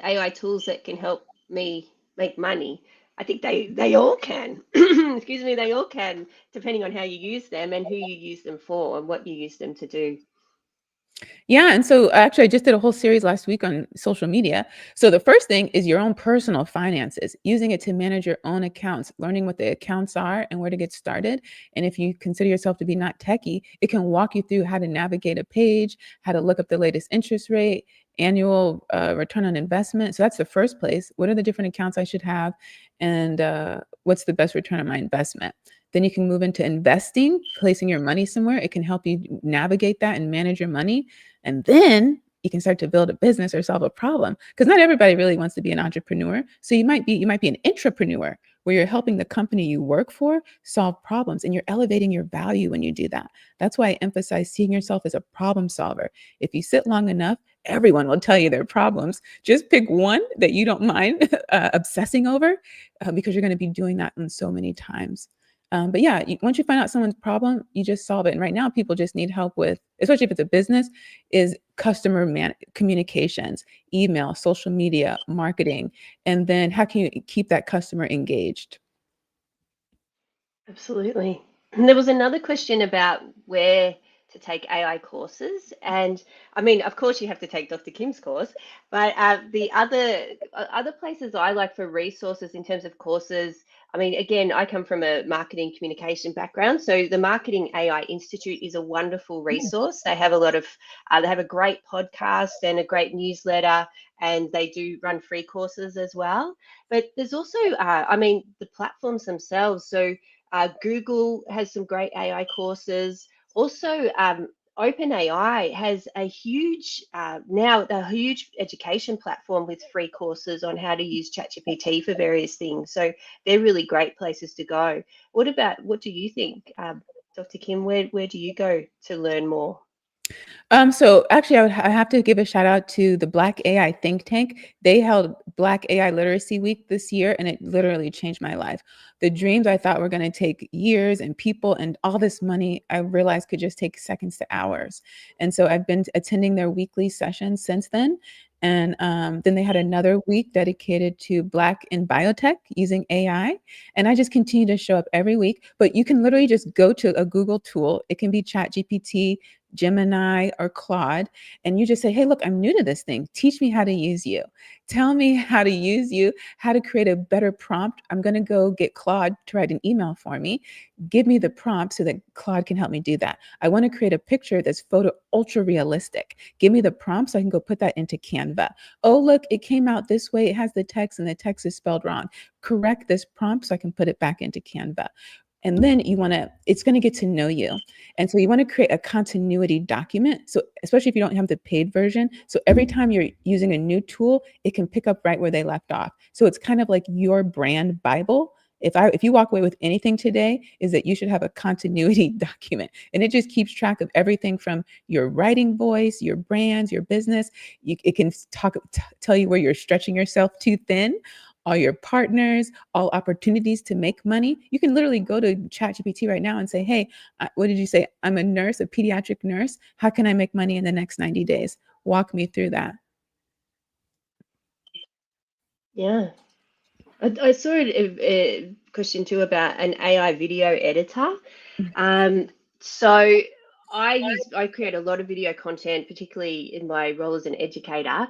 [SPEAKER 6] AI tools that can help me make money? I think they all can. Excuse me, they all can, depending on how you use them and who you use them for and what you use them to do.
[SPEAKER 7] Yeah. And so actually, I just did a whole series last week on social media. So the first thing is your own personal finances, using it to manage your own accounts, learning what the accounts are and where to get started. And if you consider yourself to be not techie, it can walk you through how to navigate a page, how to look up the latest interest rate, annual return on investment. So that's the first place. What are the different accounts I should have? And what's the best return on my investment? Then you can move into investing, placing your money somewhere. It can help you navigate that and manage your money. And then you can start to build a business or solve a problem, because not everybody really wants to be an entrepreneur. So you might be an intrapreneur, where you're helping the company you work for solve problems, and you're elevating your value when you do that. That's why I emphasize seeing yourself as a problem solver. If you sit long enough, everyone will tell you their problems. Just pick one that you don't mind obsessing over, because you're going to be doing that in so many times. But yeah, once you find out someone's problem, you just solve it. And right now, people just need help with, especially if it's a business, is customer communications, email, social media, marketing, and then how can you keep that customer engaged?
[SPEAKER 6] Absolutely. And there was another question about where to take AI courses. And I mean, of course, you have to take Dr. Kim's course, but the other places I like for resources in terms of courses, I mean, again, I come from a marketing communication background. So the Marketing AI Institute is a wonderful resource. They have a lot of, they have a great podcast and a great newsletter, and they do run free courses as well. But there's also, I mean, the platforms themselves. So Google has some great AI courses. Also, OpenAI has a huge now a huge education platform with free courses on how to use ChatGPT for various things. So they're really great places to go. What do you think, Dr. Kim? Where do you go to learn more?
[SPEAKER 7] So actually, I have to give a shout out to the Black AI think tank. They held Black AI Literacy Week this year, and it literally changed my life. The dreams I thought were going to take years and people and all this money, I realized could just take seconds to hours. And so I've been attending their weekly sessions since then. And then they had another week dedicated to Black in biotech using AI. And I just continue to show up every week. But you can literally just go to a Google tool. It can be ChatGPT, Gemini, or Claude, and you just say, hey, look, I'm new to this thing. Teach me how to use you. Tell me how to use you, how to create a better prompt. I'm going to go get Claude to write an email for me. Give me the prompt so that Claude can help me do that. I want to create a picture that's photo ultra realistic. Give me the prompt so I can go put that into Canva. Oh, look, it came out this way. It has the text and the text is spelled wrong. Correct this prompt so I can put it back into Canva. And then it's going to get to know you. And so you want to create a continuity document. So especially if you don't have the paid version. So every time you're using a new tool, it can pick up right where they left off. So it's kind of like your brand Bible. If you walk away with anything today, is that you should have a continuity document. And it just keeps track of everything from your writing voice, your brands, your business. It can tell you where you're stretching yourself too thin, all your partners, all opportunities to make money. You can literally go to ChatGPT right now and say, hey, what did you say? I'm a nurse, a pediatric nurse. How can I make money in the next 90 days? Walk me through that.
[SPEAKER 6] Yeah. I saw a question too about an AI video editor. So I create a lot of video content, particularly in my role as an educator.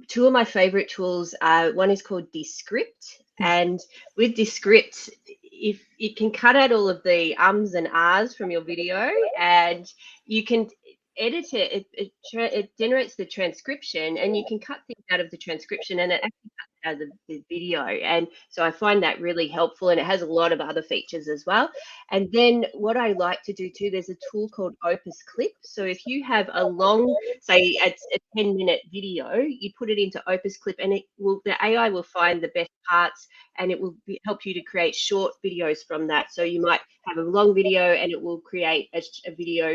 [SPEAKER 6] Two of my favorite tools one is called Descript, and with Descript, if it can cut out all of the ums and ahs from your video, and you can edit it. It generates the transcription, and you can cut things out of the transcription, and it actually cuts out of the video. And so I find that really helpful, and it has a lot of other features as well. And then what I like to do too, there's a tool called Opus Clip. So if you have a long, say it's a 10-minute video, you put it into Opus Clip, and the AI will find the best parts, and it will help you to create short videos from that. So you might have a long video, and it will create a video,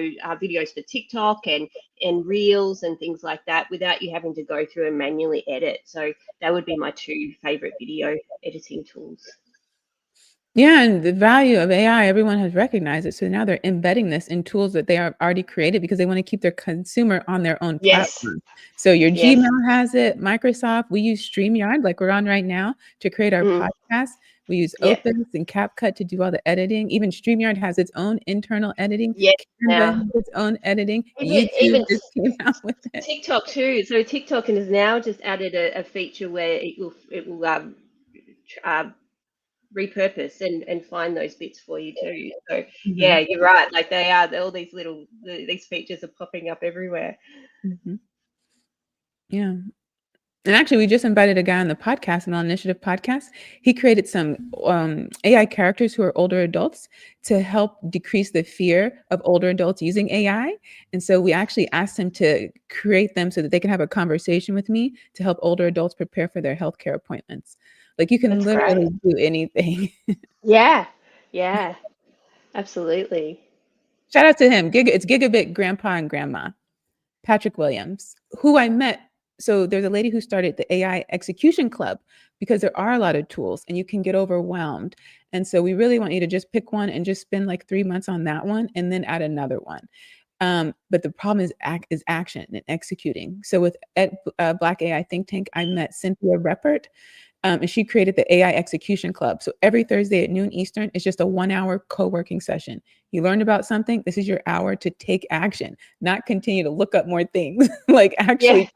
[SPEAKER 6] videos for TikTok and reels and things like that, without you having to go through and manually edit. So that would be my two favorite video editing tools.
[SPEAKER 7] Yeah, and the value of AI, everyone has recognized it. So now they're embedding this in tools that they are already created because they want to keep their consumer on their own platform. So your Gmail has it, Microsoft, we use StreamYard like we're on right now to create our podcast. We use Opus and CapCut to do all the editing. Even StreamYard has its own internal editing. Canva has its own editing. YouTube just came out with it.
[SPEAKER 6] TikTok too. So TikTok has now just added a feature where it will repurpose and find those bits for you too. So yeah, you're right. Like all these these features are popping up everywhere.
[SPEAKER 7] Yeah. And actually, we just invited a guy on the podcast, an Initiative podcast. He created some AI characters who are older adults to help decrease the fear of older adults using AI. And so we actually asked him to create them so that they can have a conversation with me to help older adults prepare for their healthcare appointments. Like you can
[SPEAKER 6] That's
[SPEAKER 7] literally
[SPEAKER 6] great.
[SPEAKER 7] do anything.
[SPEAKER 6] Yeah, yeah, absolutely.
[SPEAKER 7] Shout out to him. It's Gigabit Grandpa and Grandma, Patrick Williams, who I met. So there's a lady who started the AI Execution Club because there are a lot of tools and you can get overwhelmed. And so we really want you to just pick one and just spend like 3 months on that one and then add another one. But the problem is action and executing. So with Black AI Think Tank, I met Cynthia Reppert. And she created the AI Execution Club. So every Thursday at noon Eastern is just a 1-hour co-working session. You learned about something, this is your hour to take action, not continue to look up more things. Like actually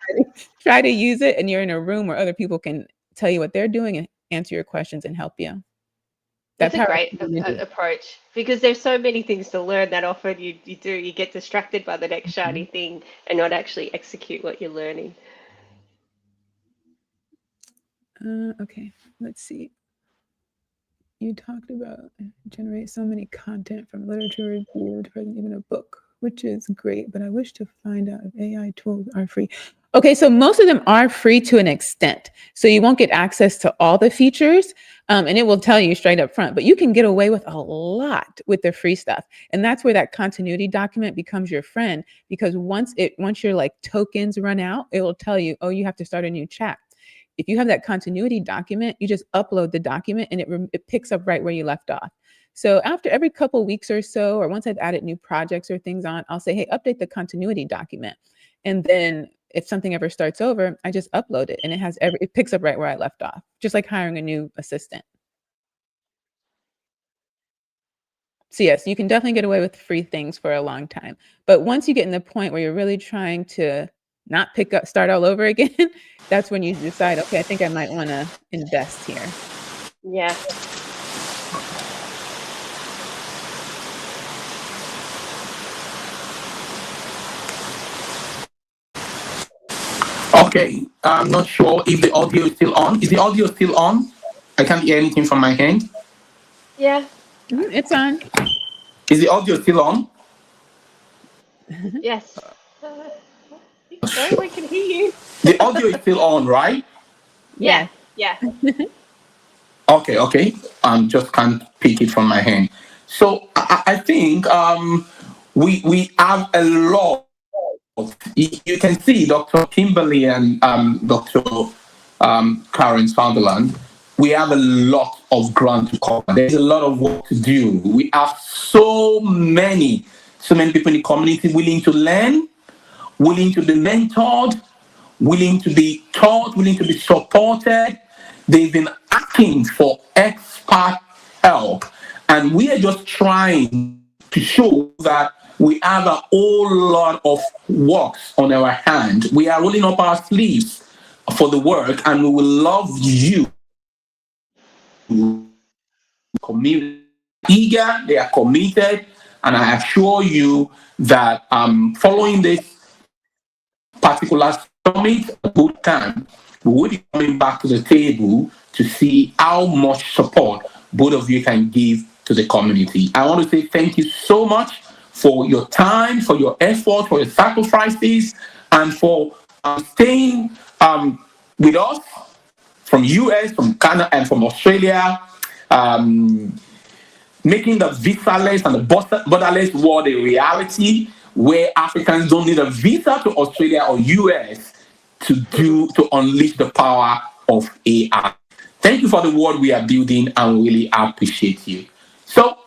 [SPEAKER 7] try to use it, and you're in a room where other people can tell you what they're doing and answer your questions and help you.
[SPEAKER 6] That's a great approach, because there's so many things to learn that often you get distracted by the next shiny thing and not actually execute what you're learning.
[SPEAKER 7] Okay, let's see. You talked about generate so many content from literature review to present, even a book, which is great, but I wish to find out if AI tools are free. Okay, so most of them are free to an extent. So you won't get access to all the features, and it will tell you straight up front, but you can get away with a lot with the free stuff. And that's where that continuity document becomes your friend, because once your like tokens run out, it will tell you, oh, you have to start a new chat. If you have that continuity document, you just upload the document and it picks up right where you left off. So after every couple weeks or so, or once I've added new projects or things on, I'll say, hey, update the continuity document. And then if something ever starts over, I just upload it and it picks up right where I left off, just like hiring a new assistant. So yes, you can definitely get away with free things for a long time. But once you get in the point where you're really trying to not start all over again, that's when you decide, okay, I think I might want to invest here.
[SPEAKER 6] Yeah.
[SPEAKER 5] Okay, I'm not sure if the audio is still on. Is the audio still on? I can't hear anything from my end.
[SPEAKER 6] Yeah.
[SPEAKER 7] It's on.
[SPEAKER 5] Is the audio still on?
[SPEAKER 6] Yes. We can hear you.
[SPEAKER 5] The audio is still on, right?
[SPEAKER 6] Yeah. Yeah.
[SPEAKER 5] Okay. Just can't pick it from my hand. So I think we have a lot. You can see Dr. Kimberly and Dr. Karen Sunderland. We have a lot of ground to cover. There's a lot of work to do. We have so many people in the community willing to learn, willing to be mentored, willing to be taught, willing to be supported. They've been asking for expert help. And we are just trying to show that we have a whole lot of works on our hand. We are rolling up our sleeves for the work, and we will love you. Community eager, they are committed, and I assure you that following this particular summit boot camp, we will be coming back to the table to see how much support both of you can give to the community. I want to say thank you so much for your time, for your effort, for your sacrifices, and for staying with us from US, from Canada, and from Australia, making the visa-less and the borderless world a reality, where Africans don't need a visa to Australia or US to unleash the power of AI. Thank you for the world we are building, and we really appreciate you. So,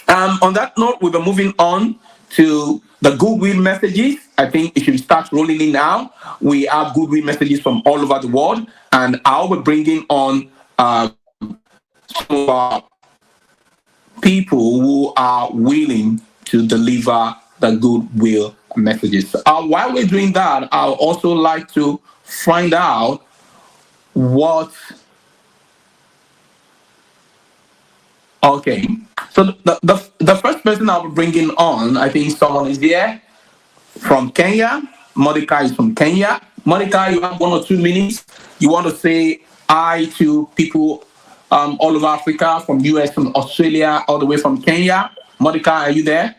[SPEAKER 5] on that note, we'll be moving on to the goodwill messages. I think it should start rolling in now. We have goodwill messages from all over the world, and I'll be bringing on some of our people who are willing to deliver the goodwill messages. While we're doing that, I'll also like to find out what. Okay, so the first person I'll be bringing on, I think someone is here from Kenya. Mordecai is from Kenya. Monica, you have 1 or 2 minutes. You want to say hi to people all over Africa, from US, from Australia, all the way from Kenya. Monica, are you there?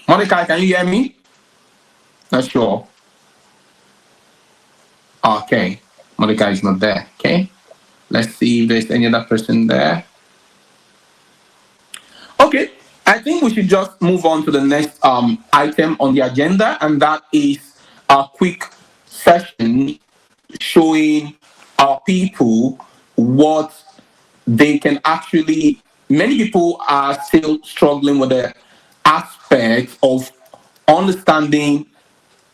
[SPEAKER 5] Monica, can you hear me? Not sure. Okay. Monica is not there. Okay. Let's see if there's any other person there. Okay. I think we should just move on to the next item on the agenda, and that is a quick session showing our people what they can actually. Many people are still struggling with the aspect of understanding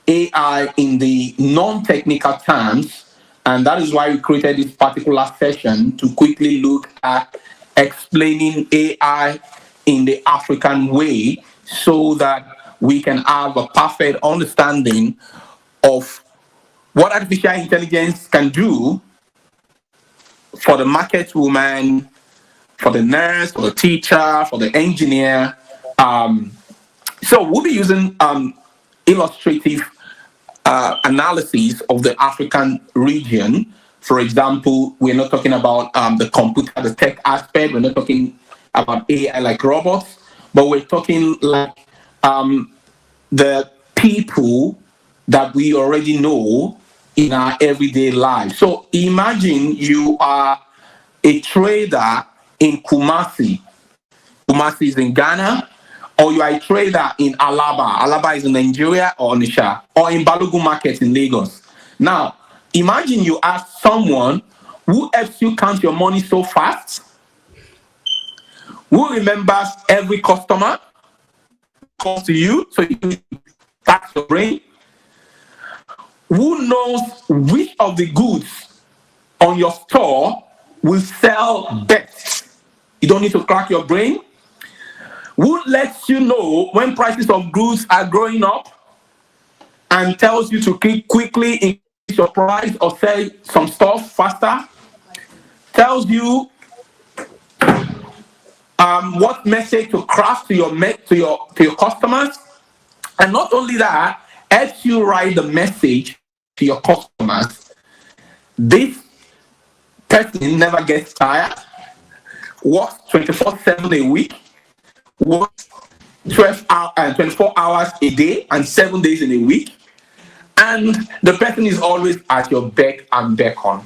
[SPEAKER 5] AI in the non-technical terms, and that is why we created this particular session to quickly look at explaining AI in the African way so that we can have a perfect understanding of what artificial intelligence can do for the market woman, for the nurse, for the teacher, for the engineer. So we'll be using illustrative analysis of the African region. For example, we're not talking about the computer, the tech aspect. We're not talking about AI like robots, but we're talking like the people that we already know in our everyday life. So imagine you are a trader in Kumasi. Kumasi is in Ghana, or you are a trader in Alaba. Alaba is in Nigeria or Nisha, or in Balogun Market in Lagos. Now, imagine you ask someone who helps you count your money so fast, who remembers every customer comes to you, so you can tax your brain, who knows which of the goods on your store will sell best. You don't need to crack your brain. Who lets you know when prices of goods are growing up and tells you to quickly increase your price or sell some stuff faster. Tells you what message to craft to your customers, and not only that, helps you write the message to your customers. This person never gets tired, works 24/7 a week, works 24 hours a day and 7 days in a week, and the person is always at your beck and beckon.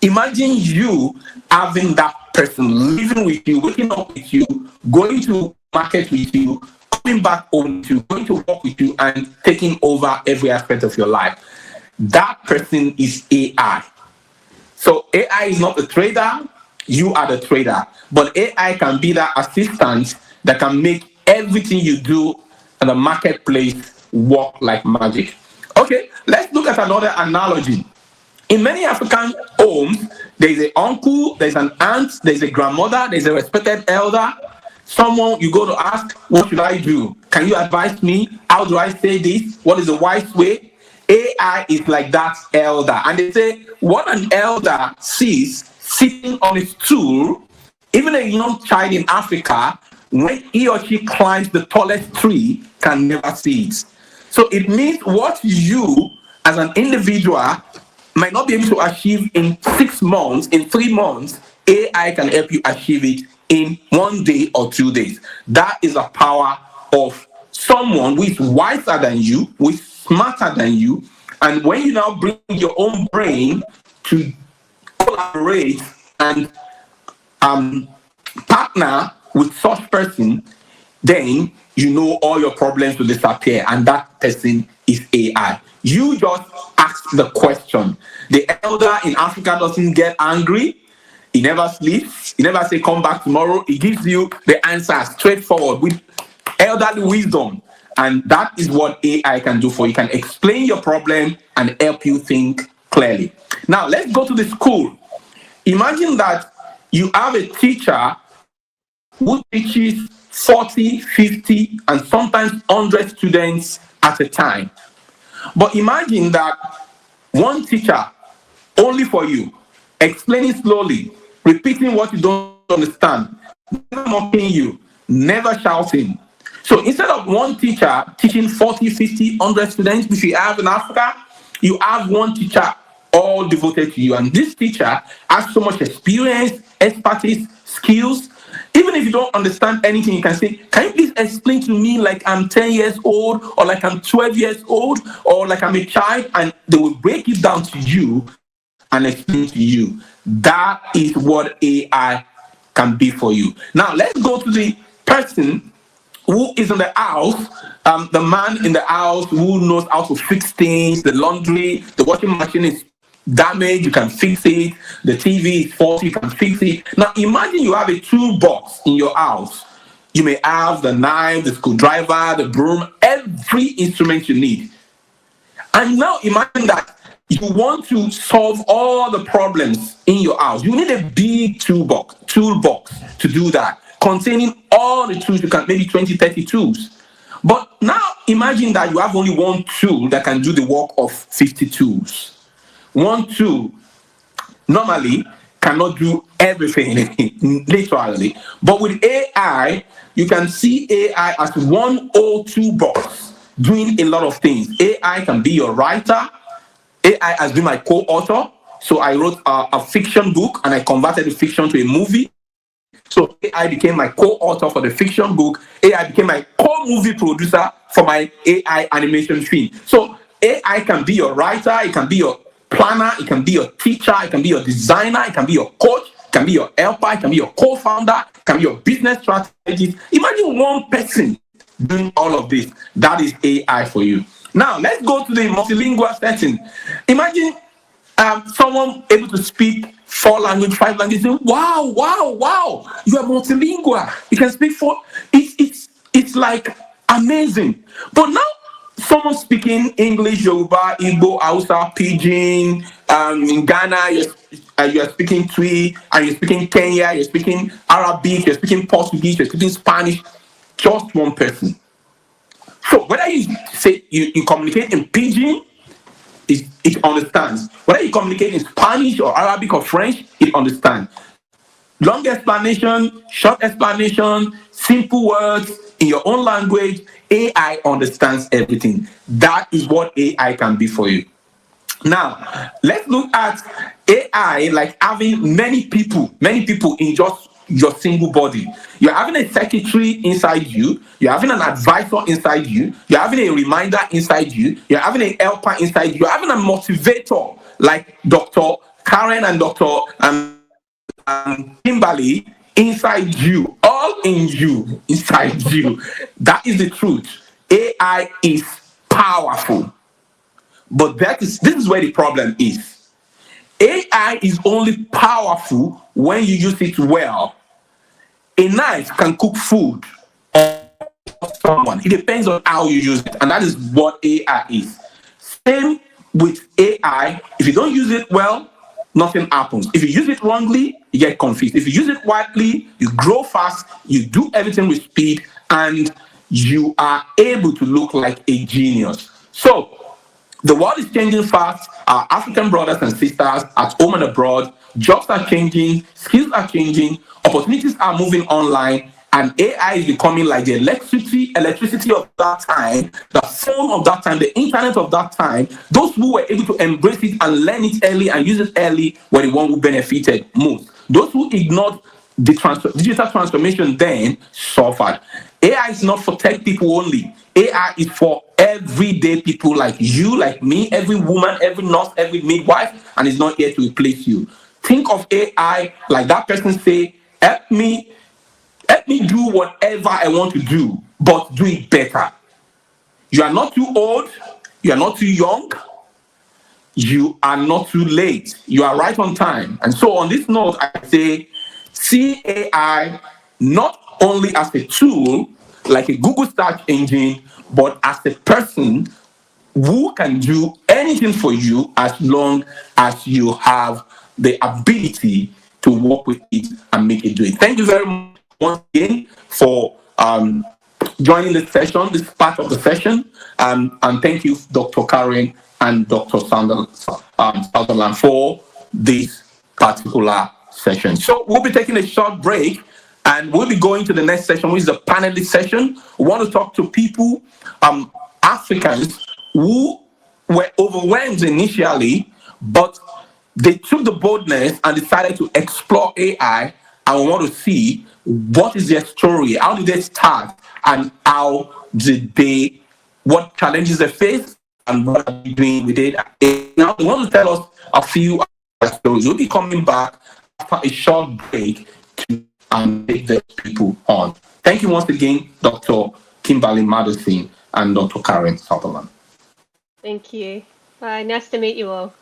[SPEAKER 5] Imagine you having that person living with you, waking up with you, going to market with you, coming back home with you, going to work with you, and taking over every aspect of your life. That person is AI. So AI is not the trader, you are the trader. But AI can be that assistant that can make everything you do in the marketplace work like magic. Okay, let's look at another analogy. In many African homes, there's an uncle, there's an aunt, there's a grandmother, there's a respected elder, someone you go to ask, what should I do? Can you advise me? How do I say this? What is the wise way? AI is like that elder. And they say, what an elder sees sitting on a stool, even a young child in Africa, when he or she climbs the tallest tree, can never see it. So it means what you, as an individual, might not be able to achieve in 6 months, in 3 months, AI can help you achieve it in 1 day or 2 days. That is the power of someone who is wiser than you, who is smarter than you. And when you now bring your own brain to collaborate and partner with such person, then you know all your problems will disappear, and that person is AI. You just ask the question. The elder in Africa doesn't get angry. He never sleeps. He never say, come back tomorrow. He gives you the answer straightforward with elderly wisdom. And that is what AI can do for you. It can explain your problem and help you think clearly. Now, let's go to the school. Imagine that you have a teacher who teaches 40, 50, and sometimes 100 students at a time. But imagine that one teacher only for you, explaining slowly, repeating what you don't understand, never mocking you, never shouting. So instead of one teacher teaching 40, 50, 100 students, which we have in Africa, you have one teacher all devoted to you. And this teacher has so much experience, expertise, skills. Even if you don't understand anything, you can say, can you please explain to me like I'm 10 years old, or like I'm 12 years old, or like I'm a child? And they will break it down to you and explain to you. That is what AI can be for you. Now, let's go to the person who is in the house, the man in the house who knows how to fix things, the laundry, the washing machine is damaged, you can fix it, the TV is faulty, you can fix it. Now imagine you have a toolbox in your house. You may have the knife, the screwdriver, the broom, every instrument you need. And now imagine that you want to solve all the problems in your house. You need a big toolbox to do that, containing all the tools. You can maybe 20, 30 tools. But now imagine that you have only one tool that can do the work of 50 tools. One tool normally cannot do everything, literally. But with AI, you can see AI as one whole toolbox doing a lot of things. AI can be your writer. AI has been my co-author. So I wrote a fiction book and I converted the fiction to a movie. So AI became my co-author for the fiction book. AI became my co-movie producer for my AI animation film. So AI can be your writer, it can be your planner, it can be your teacher, it can be your designer, it can be your coach, it can be your helper, it can be your co-founder, it can be your business strategist. Imagine one person doing all of this. That is AI for you. Now, let's go to the multilingual setting. Imagine someone able to speak 4 languages, 5 languages. Wow, you are multilingual. You can speak 4. It's like amazing. But now, someone speaking English, Yoruba, Igbo, Hausa, Pidgin, in Ghana, you're speaking Twi, and you're speaking Kenya, you're speaking Arabic, you're speaking Portuguese, you're speaking Spanish. Just one person. So whether you say you communicate in Pidgin, it understands. Whether you communicate in Spanish or Arabic or French, it understands. Long explanation, short explanation, simple words in your own language, AI understands everything. That is what AI can be for you. Now, let's look at AI like having many people in just your single body. You're having a secretary inside you, you're having an advisor inside you, you're having a reminder inside you, you're having a helper inside you, you're having a motivator like Dr. Karen and Dr. Kimberly inside you, all in you, inside you. That is the truth. AI is powerful. But this is where the problem is. AI is only powerful when you use it well. A knife can cook food for someone. It depends on how you use it. And that is what AI is. Same with AI. If you don't use it well, nothing happens. If you use it wrongly, you get confused. If you use it widely, you grow fast, you do everything with speed, and you are able to look like a genius. So, the world is changing fast. Our African brothers and sisters at home and abroad, jobs are changing, skills are changing, opportunities are moving online, and AI is becoming like the electricity of that time, the phone of that time, the internet of that time. Those who were able to embrace it and learn it early and use it early were the ones who benefited most. Those who ignored the digital transformation then suffered. AI is not for tech people only. AI is for everyday people like you, like me, every woman, every nurse, every midwife, and it's not here to replace you. Think of AI like that person say, help me do whatever I want to do, but do it better. You are not too old, you are not too young, you are not too late. You are right on time. And so on this note, I say, see AI not only as a tool, like a Google search engine, but as a person who can do anything for you as long as you have the ability to work with it and make it do it. Thank you very much once again for joining this session, this part of the session. And thank you, Dr. Karen and Dr. Sutherland, for this particular session. So we'll be taking a short break and we'll be going to the next session, which is a panelist session. We want to talk to people, Africans, who were overwhelmed initially, but they took the boldness and decided to explore AI. And we want to see what is their story, how did they start, and how did they, what challenges they face, and what are they doing with it. Now, they want to tell us a few stories. We'll be coming back after a short break to take those people on. Thank you once again, Dr. Kimberly Madison and Dr. Karen Sutherland.
[SPEAKER 6] Thank you. Bye. Nice to meet you all.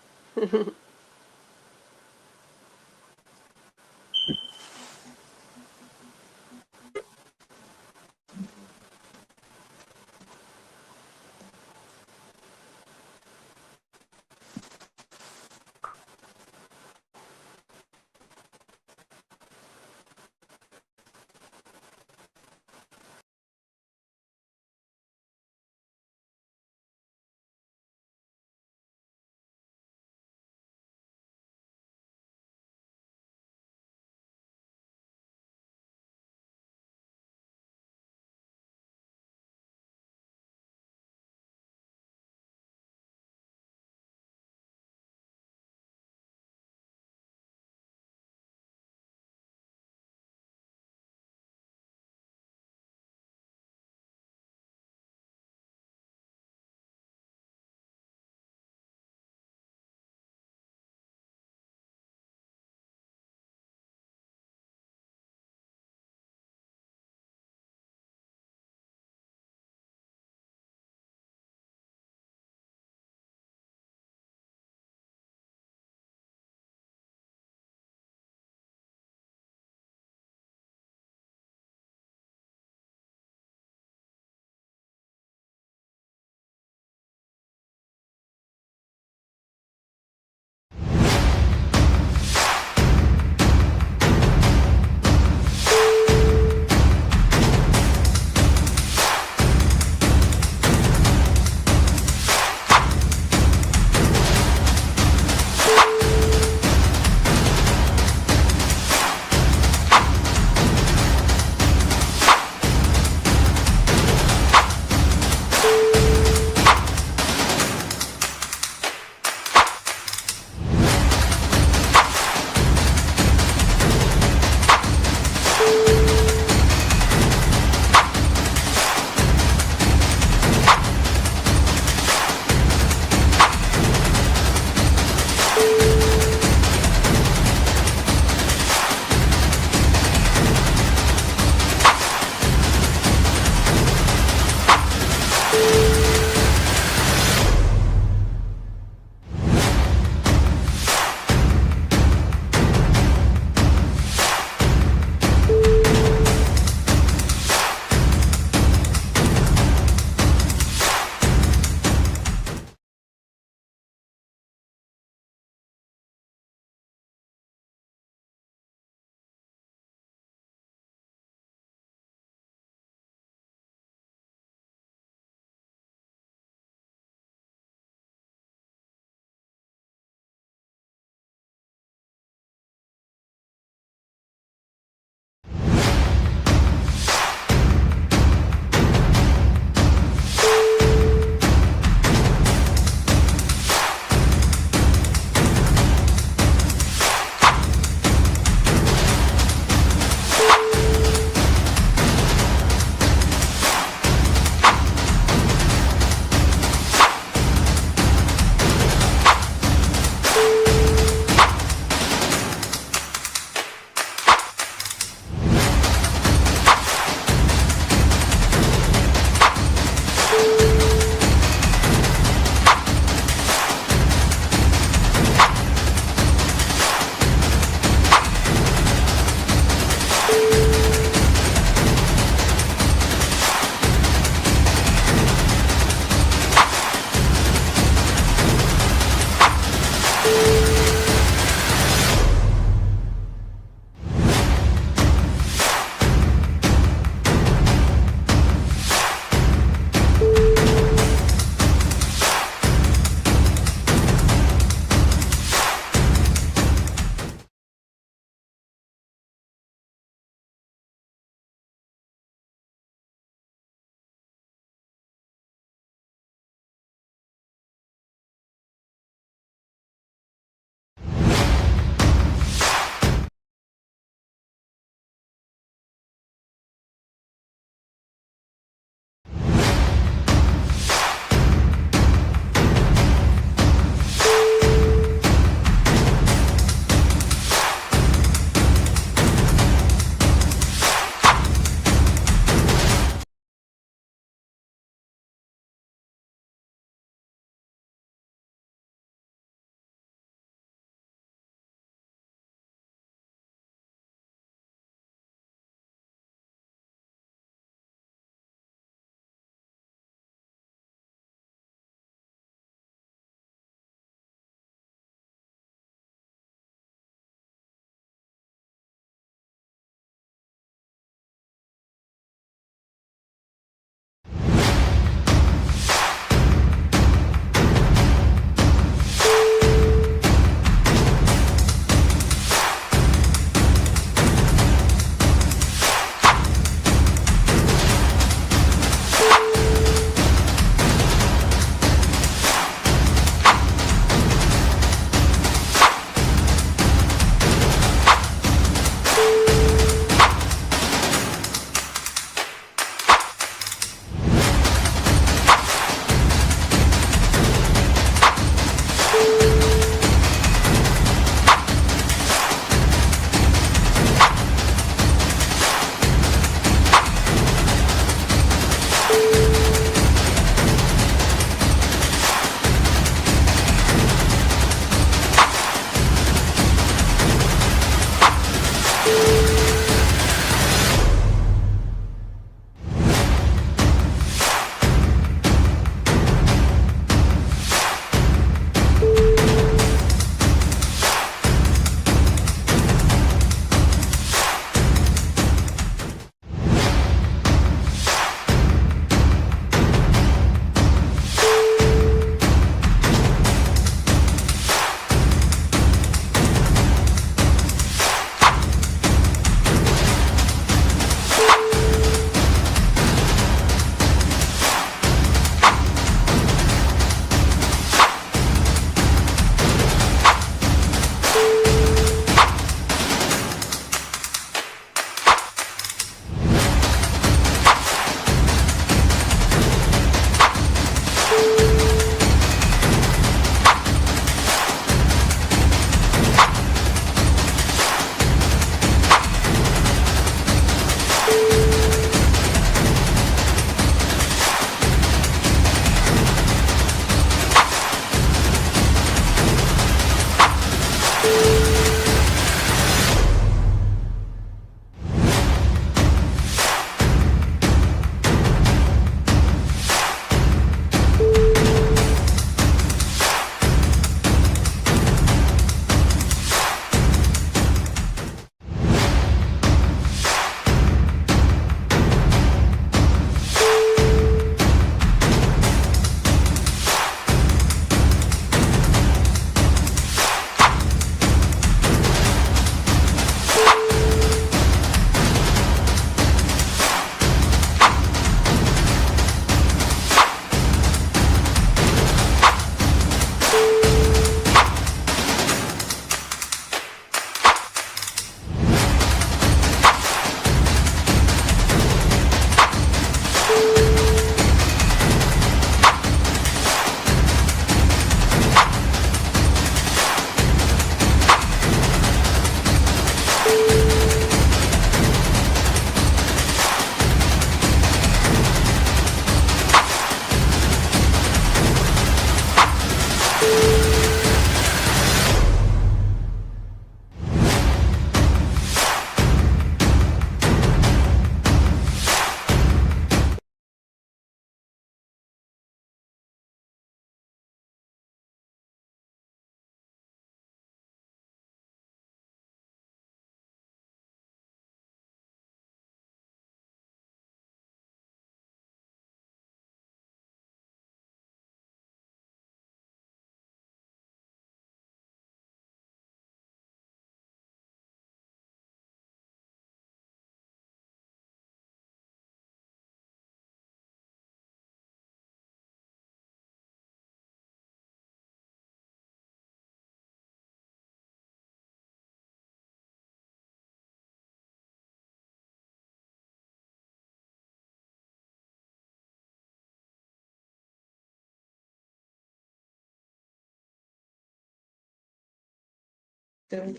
[SPEAKER 5] I've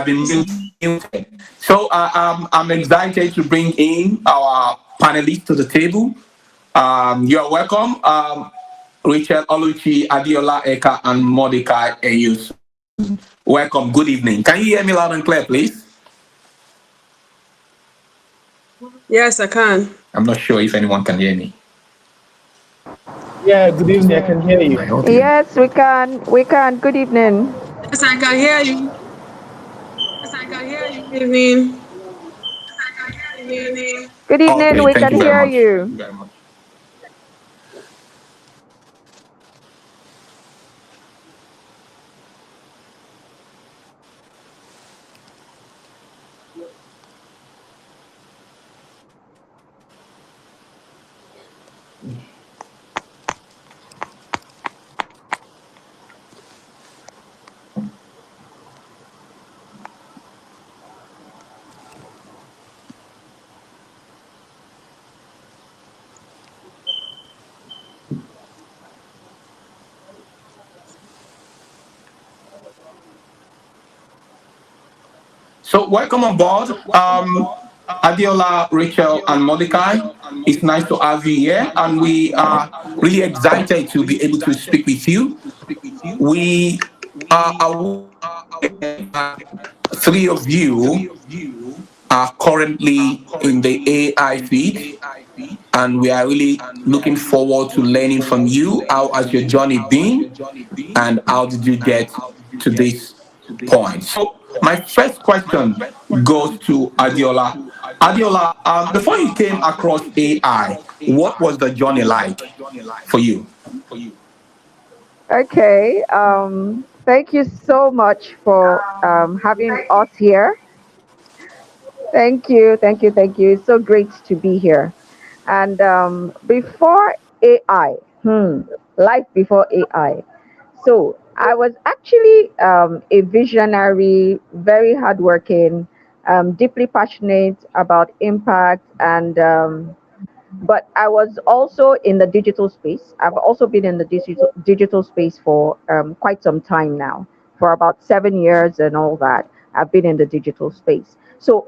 [SPEAKER 5] been muted. So I'm excited to bring in our panelists to the table. You're welcome, Rachel Oluchi, Adiola Eka, and Mordecai Eyusu. Welcome. Good evening. Can you hear me loud and clear, please?
[SPEAKER 8] Yes, I can.
[SPEAKER 5] I'm not sure if anyone can hear me.
[SPEAKER 9] Yeah, good evening. I can hear you.
[SPEAKER 5] Okay.
[SPEAKER 10] Yes, we can. We can. Good evening.
[SPEAKER 8] Yes, I can hear you. Good evening.
[SPEAKER 10] Good evening.
[SPEAKER 5] Okay.
[SPEAKER 10] We
[SPEAKER 5] Thank
[SPEAKER 10] can
[SPEAKER 5] you very
[SPEAKER 10] hear
[SPEAKER 5] much.
[SPEAKER 10] you.
[SPEAKER 5] So welcome on board, Adiola, Rachel, and Mordecai. It's nice to have you here, and we are really excited to be able to speak with you. We are aware that three of you are currently in the AI field, and we are really looking forward to learning from you. How has your journey been, and how did you get to this point? So, my first question goes to Adiola. Adiola, before you came across AI, what was the journey like for you?
[SPEAKER 10] Okay. Thank you so much for having us here. Thank you. Thank you. Thank you. It's so great to be here. And before AI, life before AI. So I was actually a visionary, very hardworking, deeply passionate about impact, and but I was also in the digital space. I've also been in the digital space for quite some time now, for about 7 years and all that. I've been in the digital space. So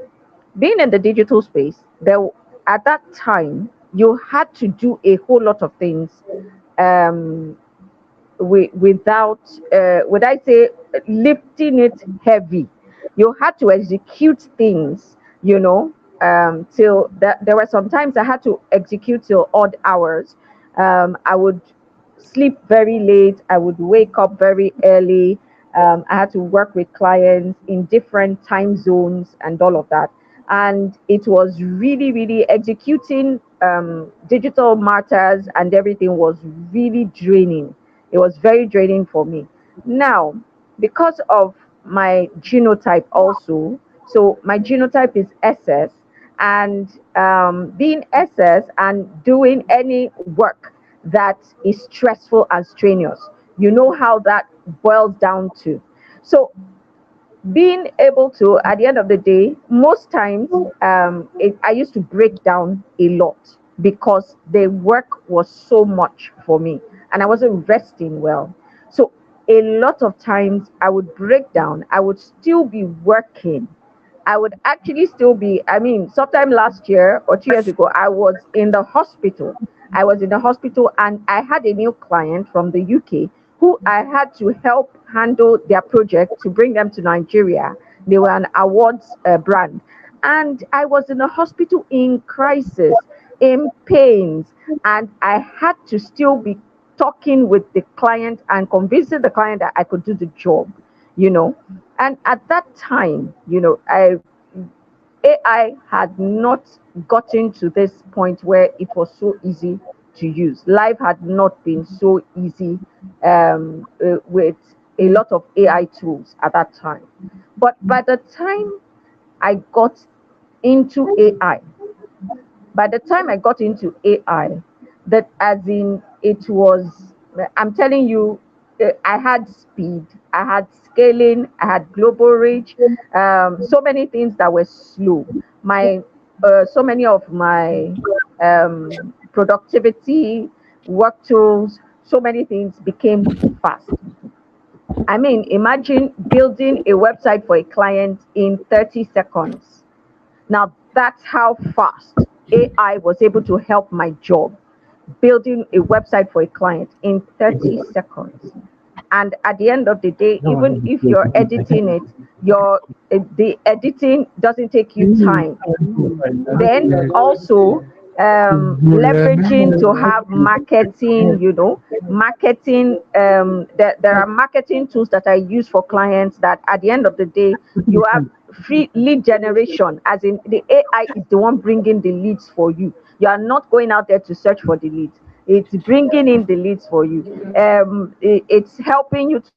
[SPEAKER 10] being in the digital space, there at that time you had to do a whole lot of things um, without, would I say, lifting it heavy. You had to execute things, till there were some times I had to execute till odd hours. I would sleep very late, I would wake up very early. I had to work with clients in different time zones and all of that. And it was really, really executing digital matters and everything was really draining. It was very draining for me. Now, because of my genotype also, so my genotype is SS, and being SS and doing any work that is stressful and strenuous, you know how that boils down to. So being able to, at the end of the day, most times I used to break down a lot because the work was so much for me and I wasn't resting well. So a lot of times I would break down, I would still be working. I would actually still be, I mean, sometime last year or 2 years ago, I was in the hospital. I was in the hospital and I had a new client from the UK who I had to help handle their project to bring them to Nigeria. They were an awards brand. And I was in the hospital in crisis, in pains, and I had to still be talking with the client and convincing the client that I could do the job, you know. And at that time, AI had not gotten to this point where it was so easy to use. Life had not been so easy with a lot of AI tools at that time. But by the time I got into AI, by the time I got into AI, that as in it was, I'm telling you, I had speed, I had scaling, I had global reach, so many things that were slow. My so many of my productivity, work tools, so many things became fast. I mean, imagine building a website for a client in 30 seconds. Now, that's how fast AI was able to help my job, building a website for a client in 30 seconds. And at the end of the day, even if you're editing it, your the editing doesn't take you time. Then also leveraging to have marketing, marketing, there are marketing tools that I use for clients that at the end of the day you have free lead generation, as in the AI is the one bringing the leads for you. You are not going out there to search for the leads, it's bringing in the leads for you. It's helping you to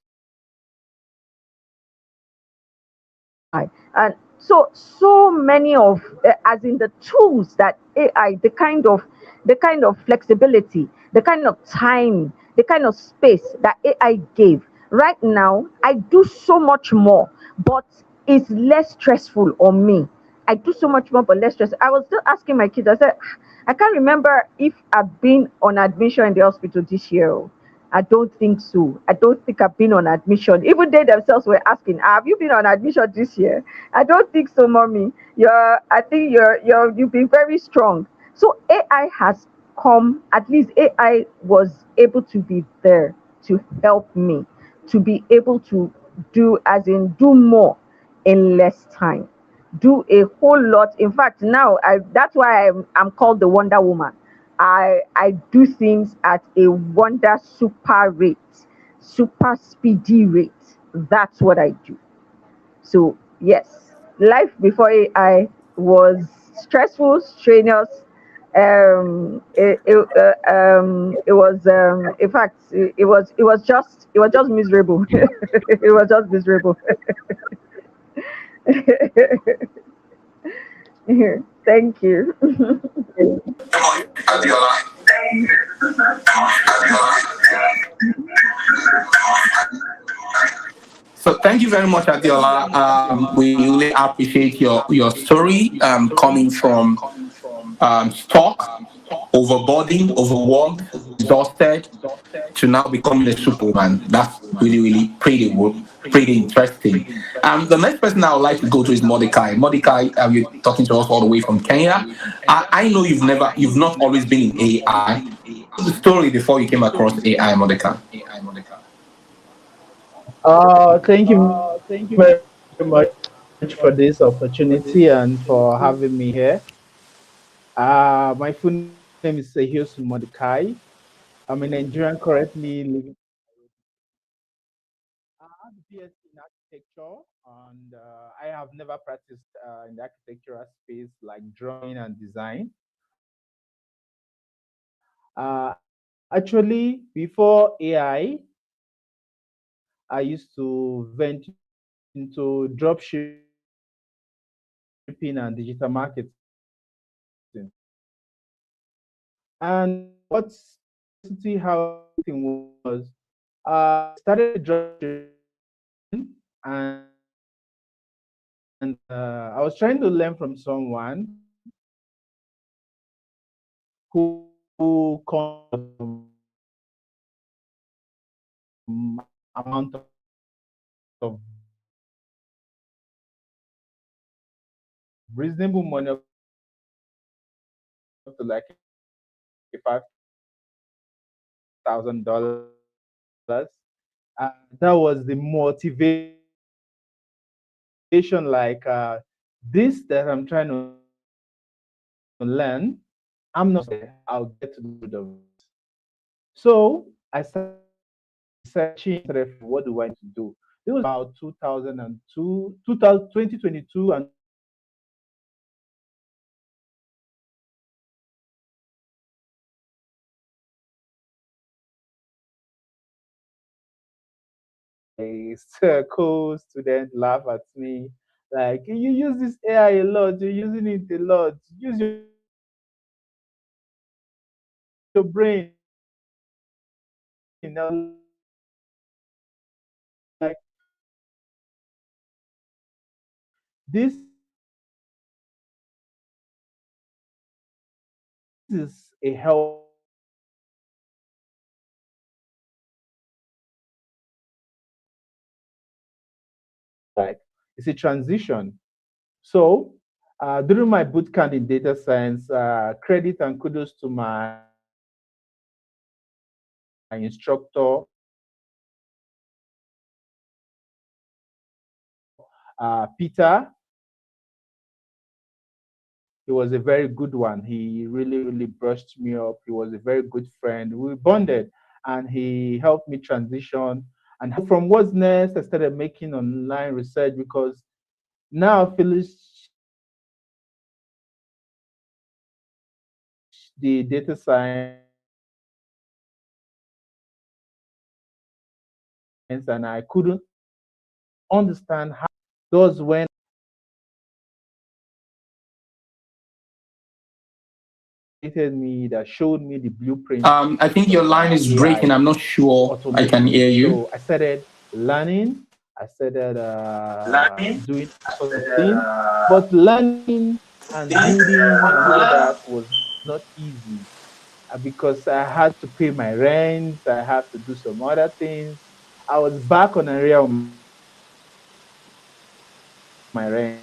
[SPEAKER 10] and so many of as in the tools that AI, the kind of flexibility, the kind of time, the kind of space that AI gave. Right now I do so much more, but it's less stressful on me. I do so much more but less stress. I was still asking my kids, I said, I can't remember if I've been on admission in the hospital this year. Oh. I don't think so. I don't think I've been on admission. Even they themselves were asking, "Have you been on admission this year?" I don't think so, mommy. I think you've been very strong. So AI has come. At least AI was able to be there to help me to be able to do, as in do more in less time, do a whole lot. In fact, now that's why I'm called the Wonder Woman. I do things at a wonder super rate, super speedy rate. That's what I do. So yes, life before AI was stressful, strenuous. It was in fact it was just miserable. It was just miserable. Thank you.
[SPEAKER 5] So thank you very much, Adiola. We really appreciate your story coming from stock, overboarding, overworked, exhausted, to now becoming a superwoman. That's really pretty interesting. The next person I would like to go to is Mordecai. Mordecai, you're talking to us all the way from Kenya. I know you've not always been in AI. What's the story before you came across AI, Mordecai?
[SPEAKER 9] Thank you very much for this opportunity and for having me here. My full name is Sehus Mordecai. I'm a Nigerian currently living. I have a BS in architecture, and I have never practiced in the architectural space like drawing and design. Actually, before AI, I used to vent into drop shipping and digital marketing. And what university how everything was, I started dropshipping and I was trying to learn from someone who comes amount of reasonable money up to like $5,000. That was the motivation, like this that I'm trying to learn. I'm not there. I'll get to the root of it. So I started researching, started figuring what do I need to do. It was about 2002, 2022 and 2023. Co-students laugh at me like, you use this AI a lot, you're using it a lot, use your brain, your brain. I was like, this is a help. Like it's a transition. So during my boot camp in data science, credit and kudos to my instructor, Peter. He was a very good one. He really, really brushed me up. He was a very good friend. We bonded and he helped me transition. And from what's next, I started making online research because now I finish the data science and I couldn't understand how those when me that showed me the blueprint
[SPEAKER 5] I think your
[SPEAKER 9] of
[SPEAKER 5] line is breaking.
[SPEAKER 9] AI
[SPEAKER 5] I'm not sure I can hear
[SPEAKER 9] automation.
[SPEAKER 5] you.
[SPEAKER 9] So I started learning. I started doing sort of thing, but learning and building and all that was not easy because I had to pay my rent. I had to do some other things. I was back on area of my rent.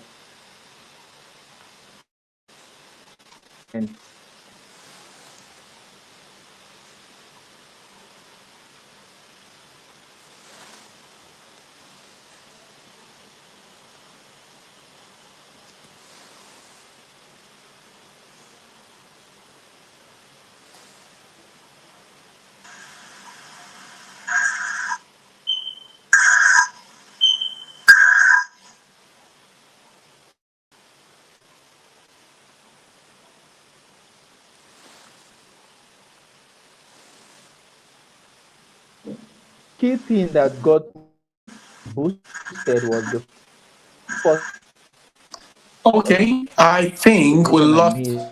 [SPEAKER 9] Key thing that got me boosted was the first
[SPEAKER 5] Okay, I think we
[SPEAKER 9] automation I
[SPEAKER 5] lost.
[SPEAKER 9] made. I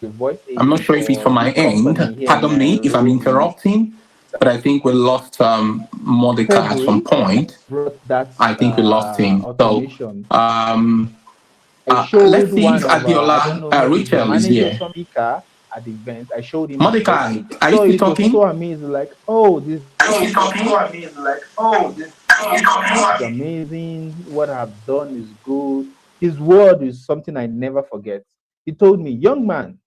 [SPEAKER 9] made a voice agent
[SPEAKER 5] I'm not
[SPEAKER 9] for
[SPEAKER 5] sure if
[SPEAKER 9] this
[SPEAKER 5] it's from my
[SPEAKER 9] company here
[SPEAKER 5] end.
[SPEAKER 9] in
[SPEAKER 5] Pardon me if I'm
[SPEAKER 9] Nairobi.
[SPEAKER 5] interrupting, but I think we lost Mordecai at some
[SPEAKER 9] February,
[SPEAKER 5] point.
[SPEAKER 9] brought that
[SPEAKER 5] I think we lost him. So
[SPEAKER 9] automation.
[SPEAKER 5] um,
[SPEAKER 9] I showed
[SPEAKER 5] let's see if
[SPEAKER 9] one of I don't
[SPEAKER 5] Adiola
[SPEAKER 9] know, maybe the
[SPEAKER 5] Rachel is
[SPEAKER 9] manager or
[SPEAKER 5] here.
[SPEAKER 9] some speaker at the event. I showed him my
[SPEAKER 5] Mordecai,
[SPEAKER 9] body.
[SPEAKER 5] are you
[SPEAKER 9] So
[SPEAKER 5] still
[SPEAKER 9] it was
[SPEAKER 5] talking?
[SPEAKER 9] so amazing, like, oh, this is amazing. What I've done is good. His word is something I never forget. He told me, young man,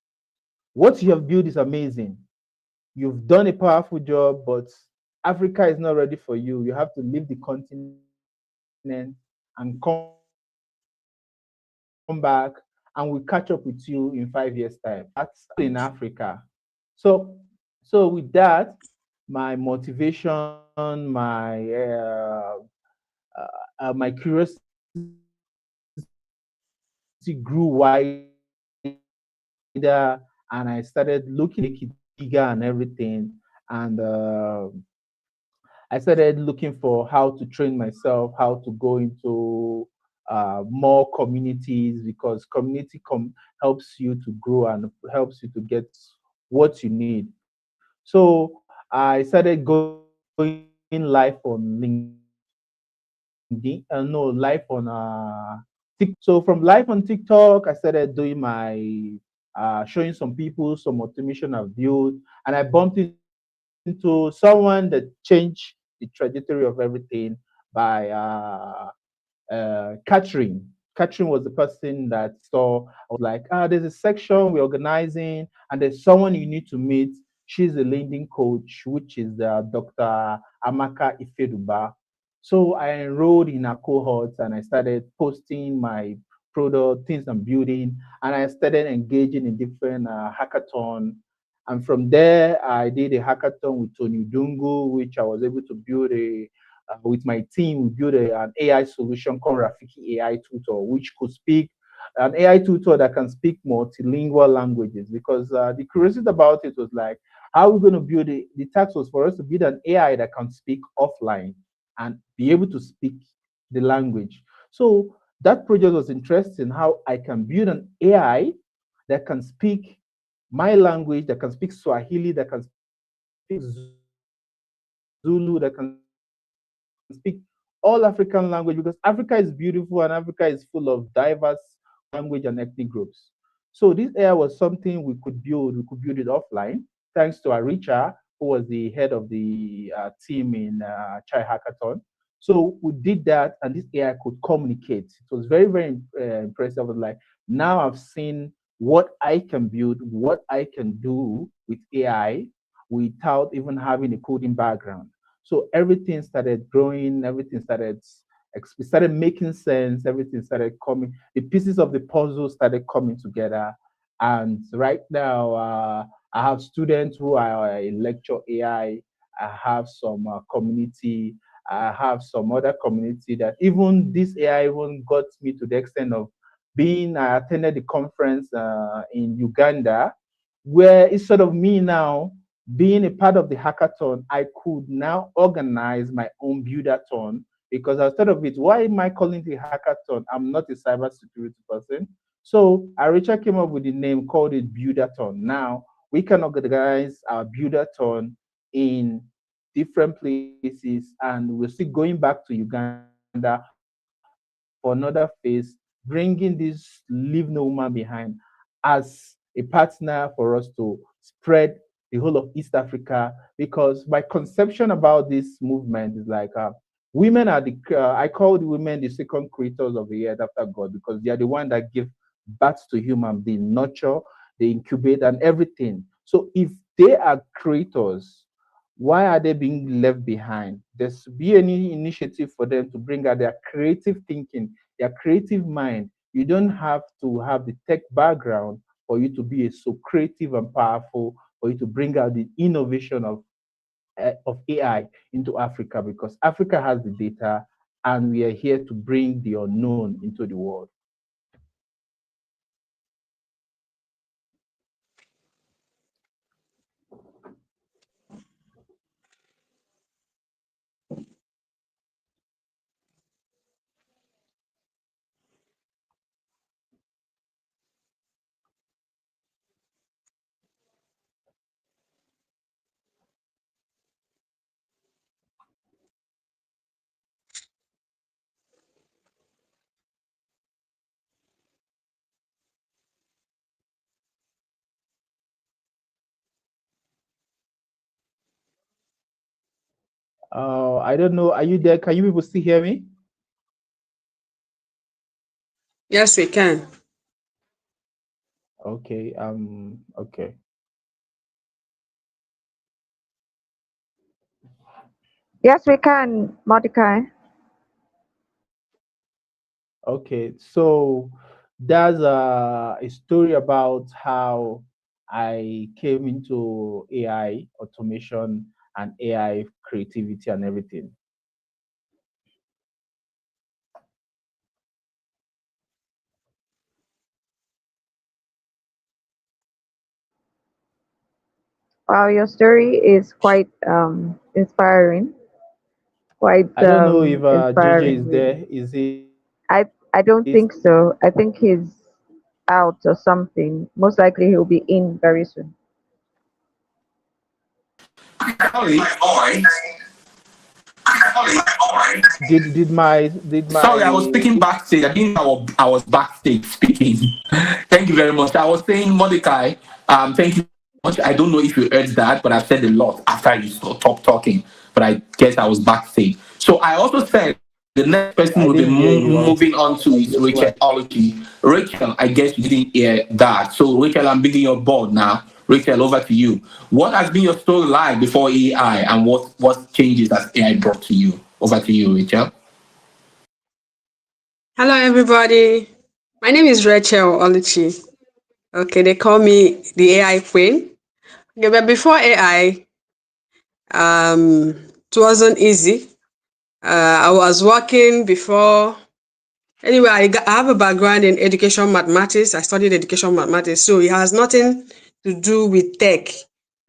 [SPEAKER 9] what you have built is amazing. You've done a powerful job, but Africa is not ready for you. You have to leave the continent and come back, and we'll catch up with you in 5 years' time. That's in Africa. So, so with that, my motivation, my curiosity grew wider, and I started looking how to make it bigger and everything. And I started looking for how to train myself, how to go into more communities because helps you to grow and helps you to get what you need. So I started going live on LinkedIn, no, live on TikTok. So from live on TikTok, I started doing showing some people some automation I've built, and I bumped into someone that changed the trajectory of everything by Catherine. Catherine was the person that saw. I was like, there's a section we're organizing, and there's someone you need to meet. She's a leading coach, which is Dr. Amaka Ifeduba. So I enrolled in a cohort and I started posting my product, things I'm building, and I started engaging in different hackathon. And from there, I did a hackathon with Tony Dungu, which I was able to build with my team, we built an AI solution called Rafiki AI Tutor, which could speak an AI tutor that can speak multilingual languages. Because the curiosity about it was like, how are we going to build it? The task was for us to build an AI that can speak offline and be able to speak the language. So that project was interesting. How I can build an AI that can speak my language, that can speak Swahili, that can speak Zulu, that can speak all African language, because Africa is beautiful and Africa is full of diverse language and ethnic groups. So this AI was something we could build. We could build it offline, thanks to Aricha, who was the head of the team in Chai Hackathon. So we did that, and this AI could communicate. It was very, very impressive. I was like, now I've seen what I can build, what I can do with AI without even having a coding background. So everything started growing, everything started it started making sense, everything started coming, the pieces of the puzzle started coming together. And right now, I have students who are lecture AI. I have some community. I have some other community that even this AI even got me to the extent of being. I attended the conference in Uganda, where it's sort of me now being a part of the hackathon. I could now organize my own buildathon because I thought of it. Why am I calling it a hackathon? I'm not a cybersecurity person. So Aricha came up with the name, called it Buildathon. Now we can organize our Buildathon in different places, and we're still going back to Uganda for another phase, bringing this Leave No Woman Behind as a partner for us to spread the whole of East Africa. Because my conception about this movement is like women are I call the women the second creators of the earth after God, because they are the one that give birth to human being, nurture, they incubate and everything. So if they are creators, why are they being left behind? There should be any initiative for them to bring out their creative thinking, their creative mind. You don't have to have the tech background for you to be so creative and powerful, for you to bring out the innovation of AI into Africa, because Africa has the data and we are here to bring the unknown into the world. I don't know. Are you there? Can you people still hear me?
[SPEAKER 8] Yes, we can.
[SPEAKER 9] Okay. Okay.
[SPEAKER 10] Yes, we can, Mordecai.
[SPEAKER 9] Okay. So that's a story about how I came into AI automation and AI creativity and everything.
[SPEAKER 10] Wow, your story is quite inspiring. Quite
[SPEAKER 9] I don't know if JJ
[SPEAKER 10] inspiring,
[SPEAKER 9] is
[SPEAKER 10] really.
[SPEAKER 9] there. Is he?
[SPEAKER 10] I don't think so. I think he's out or something. Most likely he'll be in very soon.
[SPEAKER 5] Sorry,
[SPEAKER 9] Did
[SPEAKER 5] sorry, I was
[SPEAKER 9] my
[SPEAKER 5] speaking backstage. I didn't know I was backstage speaking. Thank you very much. I was saying, Mordecai, thank you much. I don't know if you heard that, but I've said a lot after you stopped talking. But I guess I was backstage. So I also said the next person
[SPEAKER 9] I
[SPEAKER 5] we'll be
[SPEAKER 9] didn't hear you.
[SPEAKER 5] moving on to is
[SPEAKER 9] Guess
[SPEAKER 5] Rachel
[SPEAKER 9] what?
[SPEAKER 5] Ology. Rachel, I guess you didn't hear that. So Rachel, I'm bidding your board now. Rachel, over to you. What has been your story like before AI, and what changes has AI brought to you? Over to you, Rachel.
[SPEAKER 8] Hello, everybody. My name is Rachel Oluchi. Okay, they call me the AI queen. Okay, but before AI, it wasn't easy. I was working before. Anyway, I have a background in education mathematics. I studied education mathematics, so it has nothing to do with tech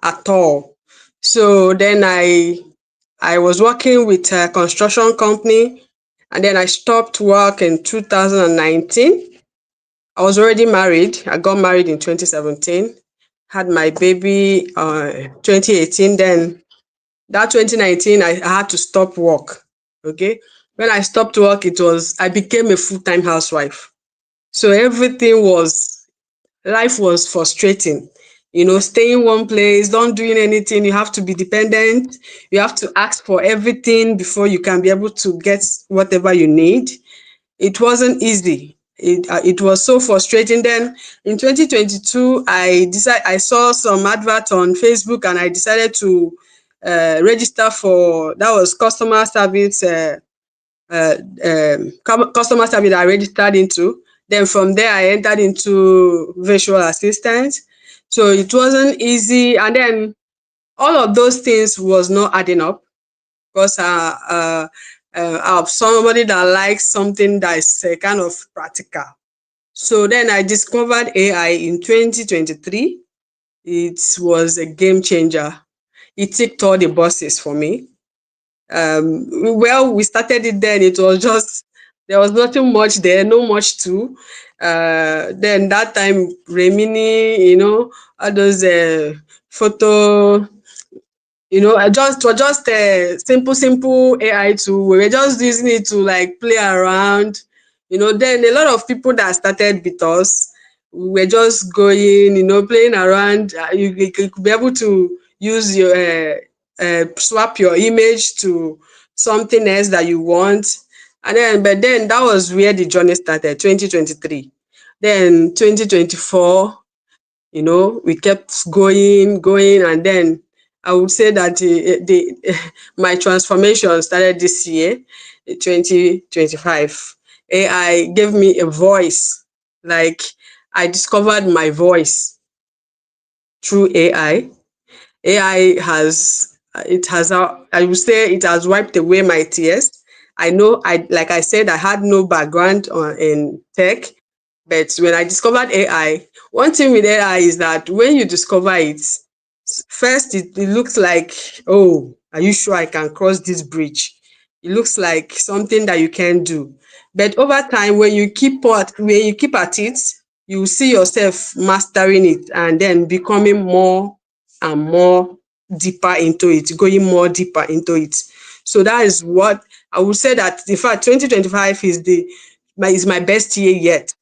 [SPEAKER 8] at all. So then I was working with a construction company, and then I stopped work in 2019. I was already married. I got married in 2017. had my baby 2018. Then that 2019, I had to stop work. Okay. When I stopped work, I became a full-time housewife. So life was frustrating. Staying one place, not doing anything. You have to be dependent. You have to ask for everything before you can be able to get whatever you need. It wasn't easy. It was so frustrating. Then in 2022, I saw some advert on Facebook, and I decided to register for, that was customer service. Customer service I registered into. Then from there, I entered into virtual assistant. So it wasn't easy. And then all of those things was not adding up, because I'm somebody that likes something that is kind of practical. So then I discovered AI in 2023. It was a game changer. It ticked all the boxes for me. Well, we started it then. It was just, there was nothing much there, no much to. Then that time, Remini, all those photo, it was just a simple AI tool. We were just using it to like play around. Then a lot of people that started with us, we were just going, playing around. You could be able to use your swap your image to something else that you want. But then that was where the journey started, 2023. Then 2024, we kept going, and then I would say that my transformation started this year, 2025. AI gave me a voice. Like, I discovered my voice through AI. AI I would say it has wiped away my tears. I know, like I said, I had no background in tech, but when I discovered AI, one thing with AI is that when you discover it, first it looks like, oh, are you sure I can cross this bridge? It looks like something that you can do. But over time, when you keep at it, you see yourself mastering it and then becoming more and more deeper into it, going more deeper into it. So that is what I would say, that in fact 2025 is my best year yet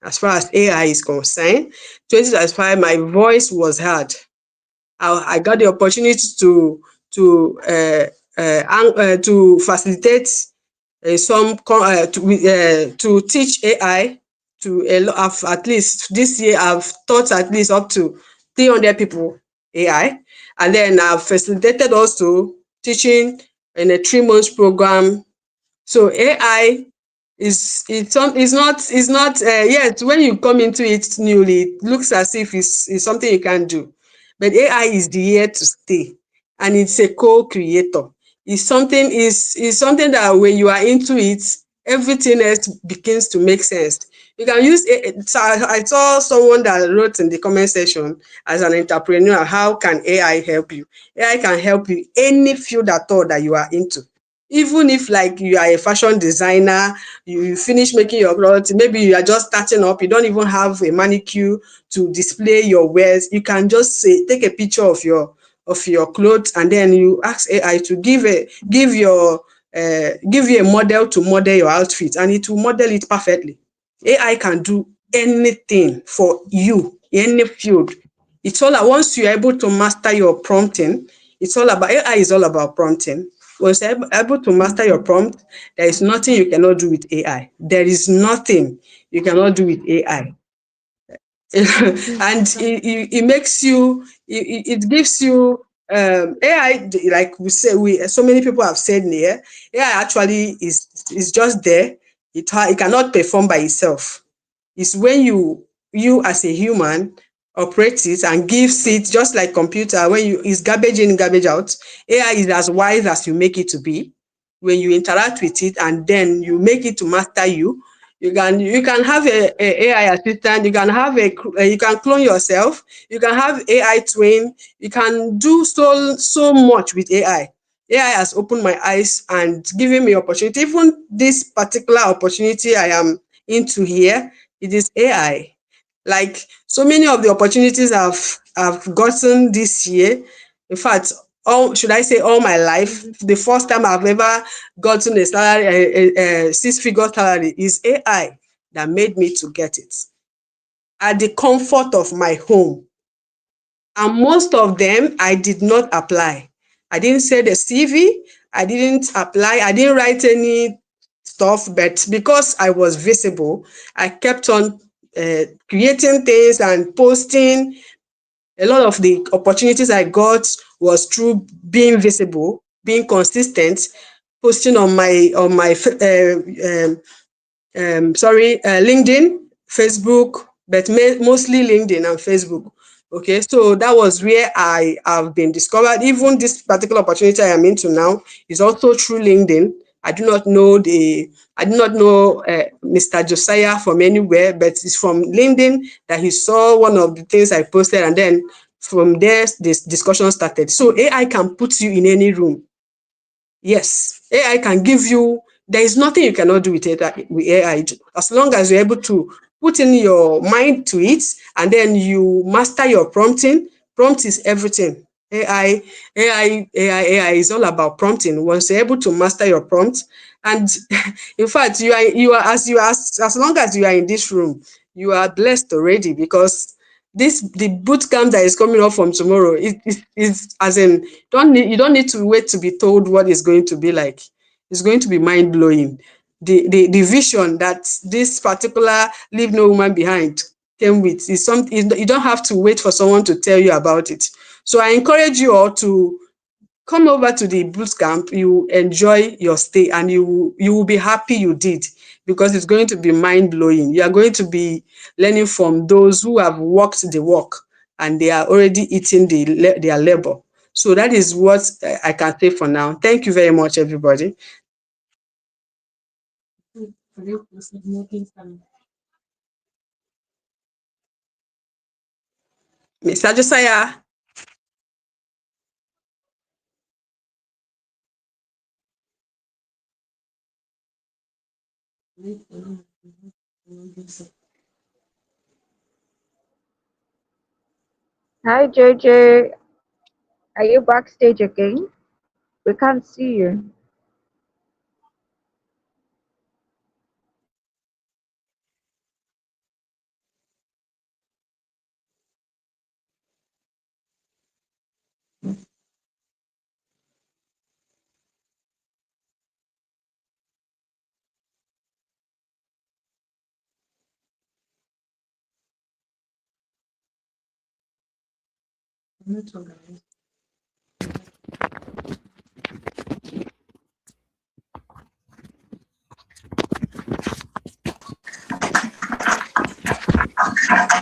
[SPEAKER 8] as far as AI is concerned. 2025, my voice was heard. I got the opportunity to facilitate to teach AI to a lot of, at least this year I've taught at least up to 300 people AI, and then I've facilitated also teaching in a 3 months program. So AI is not yet, when you come into it newly, it looks as if it's something you can do, but AI is here to stay, and it's a co-creator. It's something that when you are into it, everything else begins to make sense. You can use it. So I saw someone that wrote in the comment section, as an entrepreneur, how can AI help you? AI can help you any field at all that you are into. Even if, like, you are a fashion designer, you finish making your clothes, maybe you are just starting up, you don't even have a manicure to display your wares, you can just take a picture of your clothes, and then you ask AI to give you a model to model your outfit, and it will model it perfectly. AI can do anything for you, any field. It's all, once you're able to master your prompting, it's all about, AI is all about prompting. Once you're able to master your prompt, there is nothing you cannot do with AI. There is nothing you cannot do with AI. And it makes you, it gives you, AI, like so many people have said here, AI actually is just there. It cannot perform by itself. It's when you as a human operate it and gives it, just like computer, when is garbage in, garbage out. AI is as wise as you make it to be. When you interact with it and then you make it to master you, you can have a AI assistant, you can clone yourself, you can have AI twin, you can do so much with AI. AI has opened my eyes and given me opportunity. Even this particular opportunity I am into here, it is AI. Like so many of the opportunities I've gotten this year, in fact, all should I say all my life, the first time I've ever gotten a salary, a six-figure salary, is AI that made me to get it at the comfort of my home. And most of them, I did not apply. I didn't say the CV, I didn't apply, I didn't write any stuff, but because I was visible, I kept on creating things and posting. A lot of the opportunities I got was through being visible, being consistent, posting on my LinkedIn, Facebook, but mostly LinkedIn and Facebook. Okay, so that was where I have been discovered. Even this particular opportunity I am into now is also through LinkedIn. I do not know Mr. Josiah from anywhere, but it's from LinkedIn that he saw one of the things I posted, and then from there this discussion started. So AI can put you in any room. Yes, AI can give you, there is nothing you cannot do with AI. As long as you're able to put in your mind to it, and then you master your prompting. Prompt is everything. AI is all about prompting. Once you're able to master your prompt, and in fact, as long as you are in this room, you are blessed already, because the boot camp that is coming up from tomorrow is as in, you don't need to wait to be told what it's going to be like. It's going to be mind blowing. The vision that this particular Leave No Woman Behind came with is something you don't have to wait for someone to tell you about it. So I encourage you all to come over to the boot camp. You enjoy your stay, and you will be happy you did, because it's going to be mind blowing. You are going to be learning from those who have walked the walk, and they are already eating their labor. So that is what I can say for now. Thank you very much, everybody. Mr. Josiah.
[SPEAKER 10] Hi, JJ. Are you backstage again? We can't see you.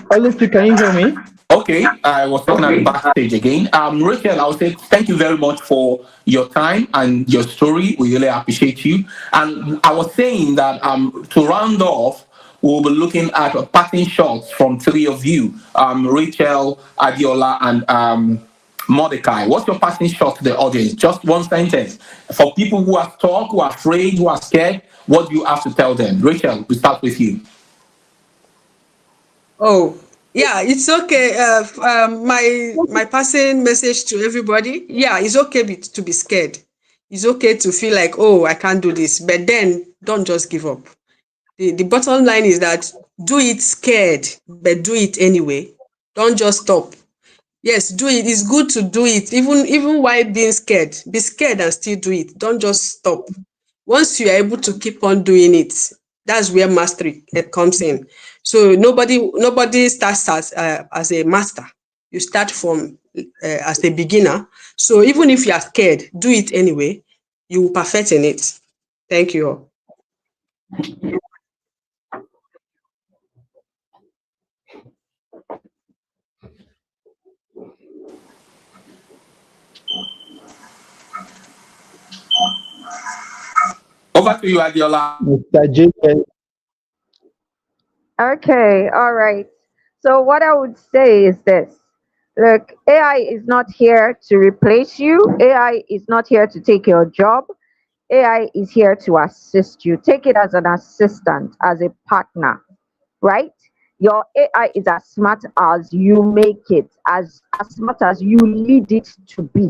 [SPEAKER 9] Oliver, can you hear me?
[SPEAKER 5] Okay, I was talking at the backstage again. Rachel, I would say thank you very much for your time and your story. We really appreciate you. And I was saying that to round off, we'll be looking at parting shots from three of you, Rachel, Adiola, and Mordecai. What's your passing shot to the audience? Just one sentence. For people who are stuck, who are afraid, who are scared, what do you have to tell them? Rachel, we start with you.
[SPEAKER 8] Oh, yeah, it's okay. My passing message to everybody. Yeah, it's okay to be scared. It's okay to feel like, oh, I can't do this, but then don't just give up. The bottom line is that do it scared, but do it anyway. Don't just stop. Yes, do it. It's good to do it, even while being scared. Be scared and still do it. Don't just stop. Once you are able to keep on doing it, that's where mastery comes in. So nobody starts as a master. You start from as a beginner. So even if you are scared, do it anyway. You will perfect in it. Thank you all.
[SPEAKER 5] Over to you, Adiola.
[SPEAKER 9] Mr. JJ.
[SPEAKER 10] Okay, all right. So, what I would say is this. Look, AI is not here to replace you, AI is not here to take your job. AI is here to assist you. Take it as an assistant, as a partner, right? Your AI is as smart as you make it, as smart as you lead it to be.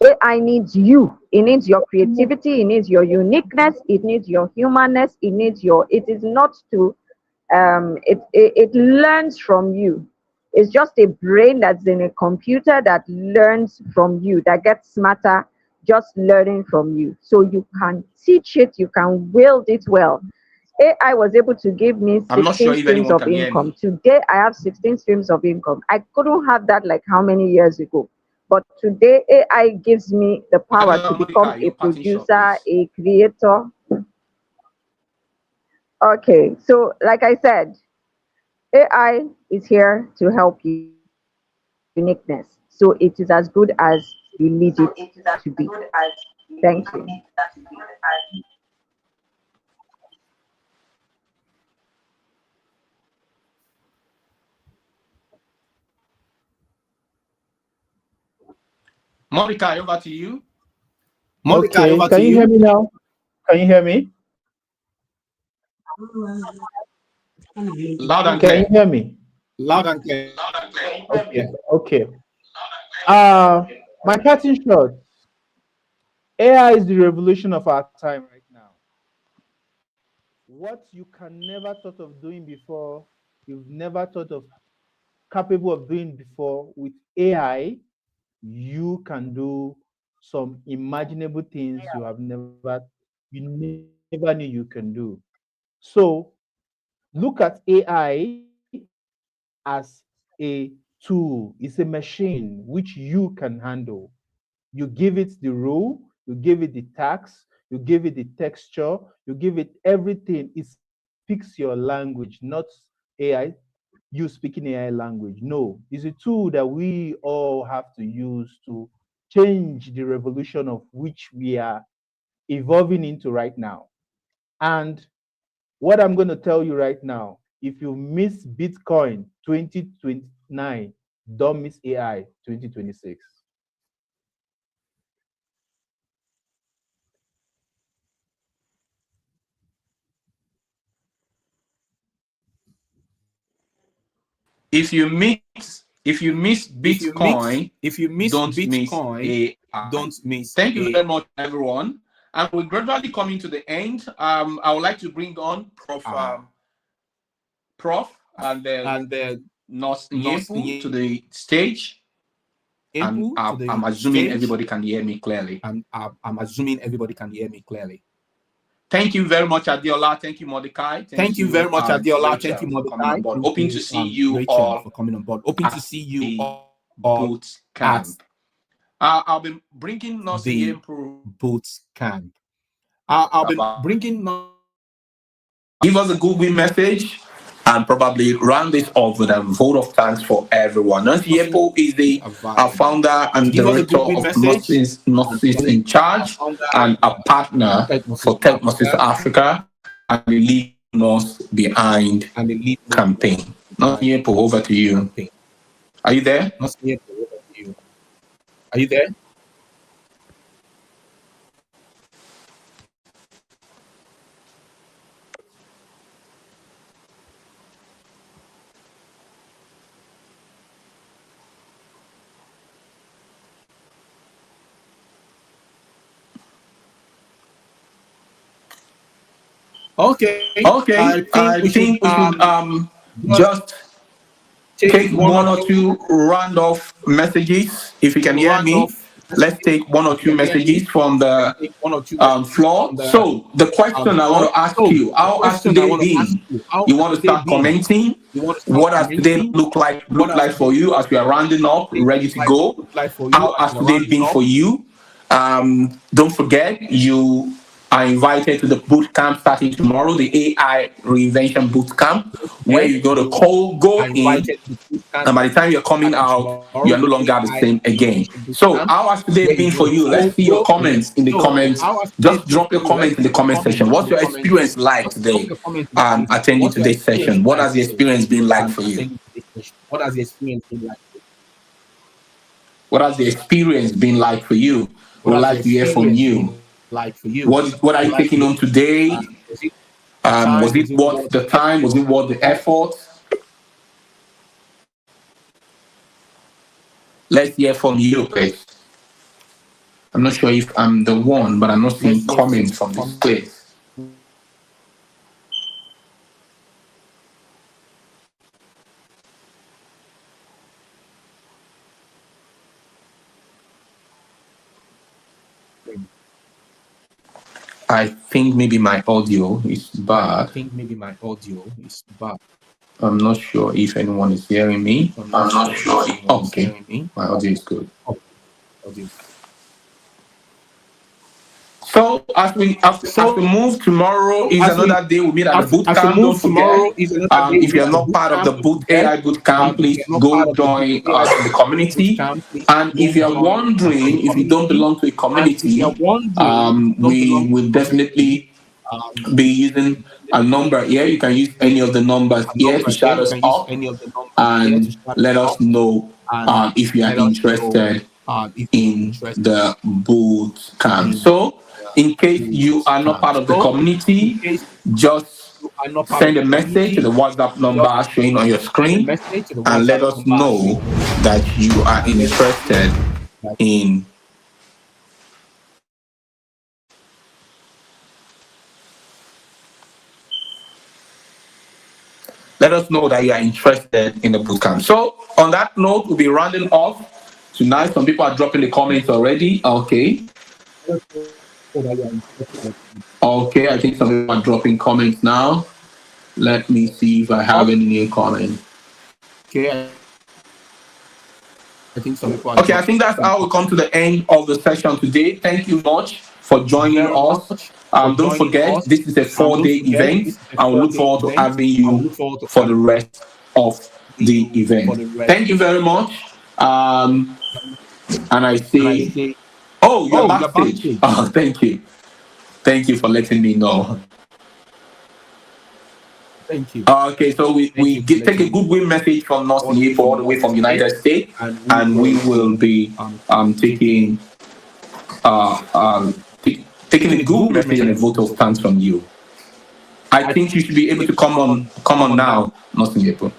[SPEAKER 10] AI needs you. It needs your creativity. It needs your uniqueness. It needs your humanness. It needs your. It is not to. It learns from you. It's just a brain that's in a computer that learns from you, that gets smarter just learning from you. So you can teach it. You can wield it well. AI was able to give me
[SPEAKER 5] I'm not
[SPEAKER 10] 16
[SPEAKER 5] sure if
[SPEAKER 10] streams
[SPEAKER 5] anyone
[SPEAKER 10] of
[SPEAKER 5] can hear
[SPEAKER 10] income.
[SPEAKER 5] me.
[SPEAKER 10] Today, I have 16 streams of income. I couldn't have that like how many years ago? But today, AI gives me the power to become
[SPEAKER 5] Monica,
[SPEAKER 10] a
[SPEAKER 5] you're cutting short,
[SPEAKER 10] producer,
[SPEAKER 5] please.
[SPEAKER 10] a creator. Okay, so like I said, AI is here to help uniqueness. So it is as good as you lead it to be. Thank you.
[SPEAKER 5] Monica, over to you.
[SPEAKER 9] Okay, can you hear me now? Can you hear me?
[SPEAKER 5] Loud and
[SPEAKER 9] Can you
[SPEAKER 5] clear.
[SPEAKER 9] hear me? Okay, okay. My parting shot. AI is the revolution of our time right now. What you can never thought of doing before, you've never thought of capable of doing before, with AI, you can do some imaginable things you never knew you can do. So look at AI as a tool. It's a machine which you can handle. You give it the rule, you give it the tax, you give it the texture, you give it everything. It speaks your language, not AI, you speaking AI language. No, it's a tool that we all have to use to change the revolution of which we are evolving into right now. And what I'm going to tell you right now, if you miss Bitcoin 2029, don't miss AI 2026.
[SPEAKER 5] If you miss Bitcoin, don't miss AI. Thank you very much, everyone. And we're gradually coming to the end. I would like to bring on Prof and Nurse Yepu to the stage. And I'm assuming everybody can hear me clearly. Thank you very much, Adiola. Thank you, Mordecai. Thank you, Rachel, for coming on board. Hoping to see you all at the boot camp. I'll be bringing Nurse Yepu about give us a good win message and probably round this off with a vote of thanks for everyone. Nurse Yepo is the founder and director of Nurses in Charge and a partner for Tech Nurses Africa and the Leave Nurse Behind campaign. Nurse Yepo, over to you. Are you there? Okay, I think we should just take one or two round off messages. If you can hear me, let's take one or two messages from the floor. So the question I want to ask you: how has today been? You want to start commenting? What has today look like for you as we are rounding up, ready to go? How has today been for you? Don't forget, you are invited to the boot camp starting tomorrow, the AI Reinvention boot camp, where you're going to go in, and by the time you're coming out, you are no longer the same again. So, how has today been for you? Let's see your comments in the comments. Just drop your comments in the comment section. What's your experience like today? Attending today's session. What has the experience been like for you? What has the experience been like for you? We'd like to hear from you. What are you taking on today? Was it worth the time? Was it worth the effort? Let's hear from you, please. I'm not sure if I'm the one, but I'm not seeing comments from this place. I think maybe my audio is bad. I'm not sure if anyone is hearing me. Okay, my audio is good. So as we move, tomorrow is another day we meet at the boot camp. Don't forget. If you're not part of the boot AI boot camp, please go join us in the community. And if you're wondering if you don't belong to a community, we will definitely be using a number here. You can use any of the numbers here to shout us up and let us know if you are interested in the boot camp. So, in case you are not part of the community, just send a message to the WhatsApp number showing on your screen and let us know that you are interested in let us know that you are interested in the bootcamp. So, on that note, we'll be rounding off tonight. Some people are dropping the comments already. Okay. Okay, I think some people are dropping comments now. Let me see if I have any new comments. Okay, I think that's how we come to the end of the session today. Thank you much for joining us. Don't forget, this is a 4-day event. I will look forward to having you for the rest of the event. Thank you very much. And I say, oh, you're backstage. Oh, thank you. Thank you for letting me know. Okay, so we take a goodwill message from North Niepo all the way from United States, and we will be taking taking a good message and a vote of thanks from you. I think you should be able to come on now, North Niepo.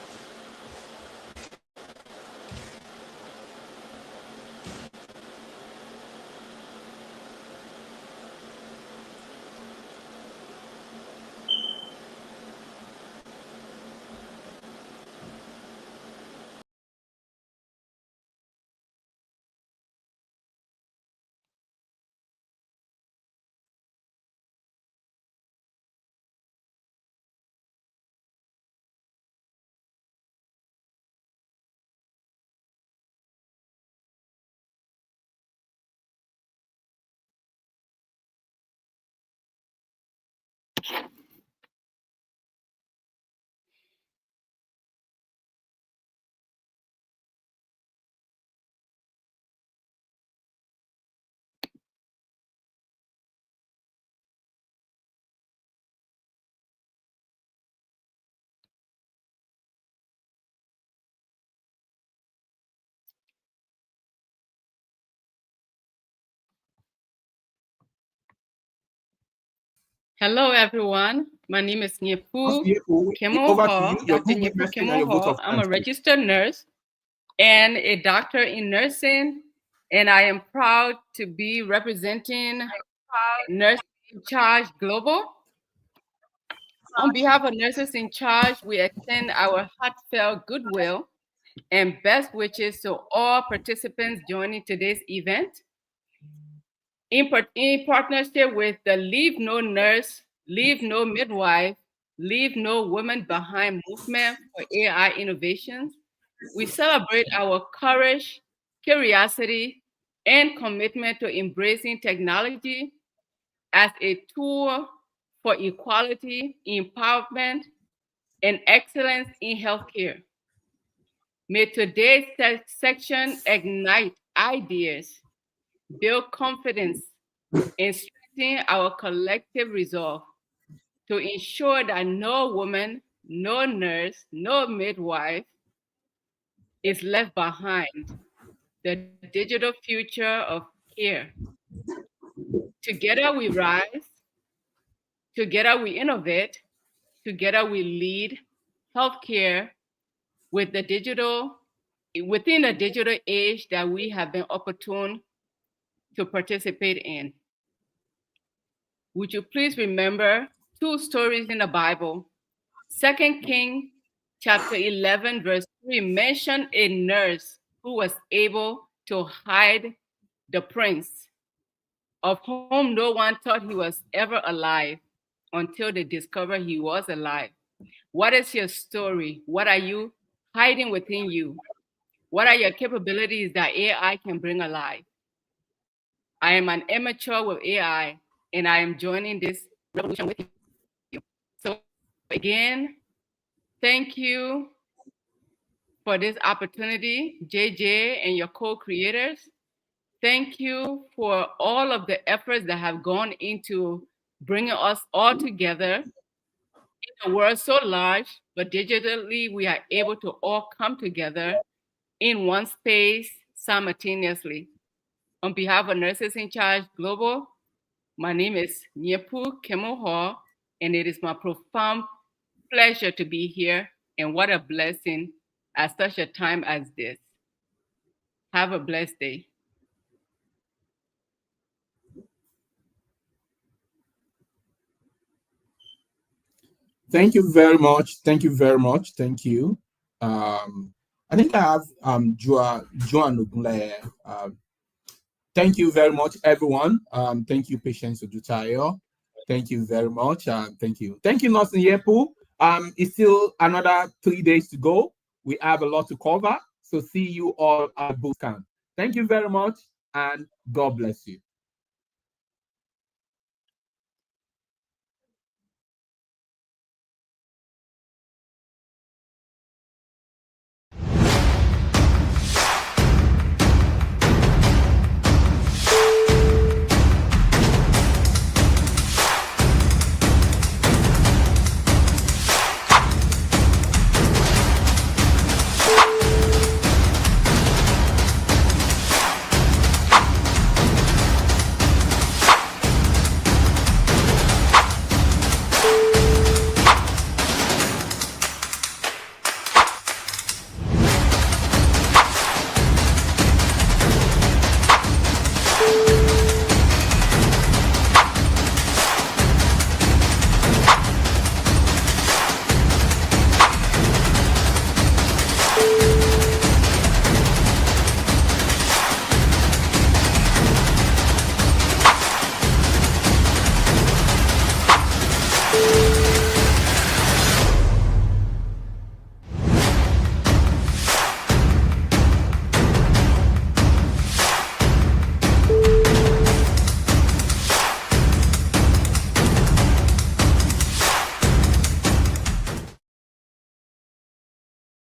[SPEAKER 11] Hello, everyone. My name is Nyepu Kemoho, Dr. Nyepu Kemoho. I'm a registered nurse and a doctor in nursing, and I am proud to be representing Nurses in Charge Global. On behalf of Nurses in Charge, we extend our heartfelt goodwill and best wishes to all participants joining today's event. In partnership with the Leave No Nurse, Leave No Midwife, Leave No Women Behind movement for AI innovations, we celebrate our courage, curiosity, and commitment to embracing technology as a tool for equality, empowerment, and excellence in healthcare. May today's section ignite ideas, build confidence, and strengthen our collective resolve to ensure that no woman, no nurse, no midwife is left behind, the digital future of care. Together we rise, together we innovate, together we lead healthcare with the digital within the digital age that we have been opportune to participate in. Would you please remember two stories in the Bible? 2 Kings chapter 11, verse 3 mentioned a nurse who was able to hide the prince, of whom no one thought he was ever alive until they discovered he was alive. What is your story? What are you hiding within you? What are your capabilities that AI can bring alive? I am an amateur with AI, and I am joining this revolution with you. So again, thank you for this opportunity, JJ and your co-creators. Thank you for all of the efforts that have gone into bringing us all together in a world so large, but digitally we are able to all come together in one space simultaneously. On behalf of Nurses in Charge Global, my name is Nyepu Kemoho, and it is my profound pleasure to be here, and what a blessing at such a time as this. Have a blessed day.
[SPEAKER 5] Thank you very much. Thank you very much. Thank you. I think I have Joan Ogunleye. Thank you very much, everyone. Thank you, Patience Odutayo. Thank you very much. Thank you. Thank you, Nurse Yepu. It's still another 3 days to go. We have a lot to cover. So see you all at boot camp. Thank you very much, and God bless you.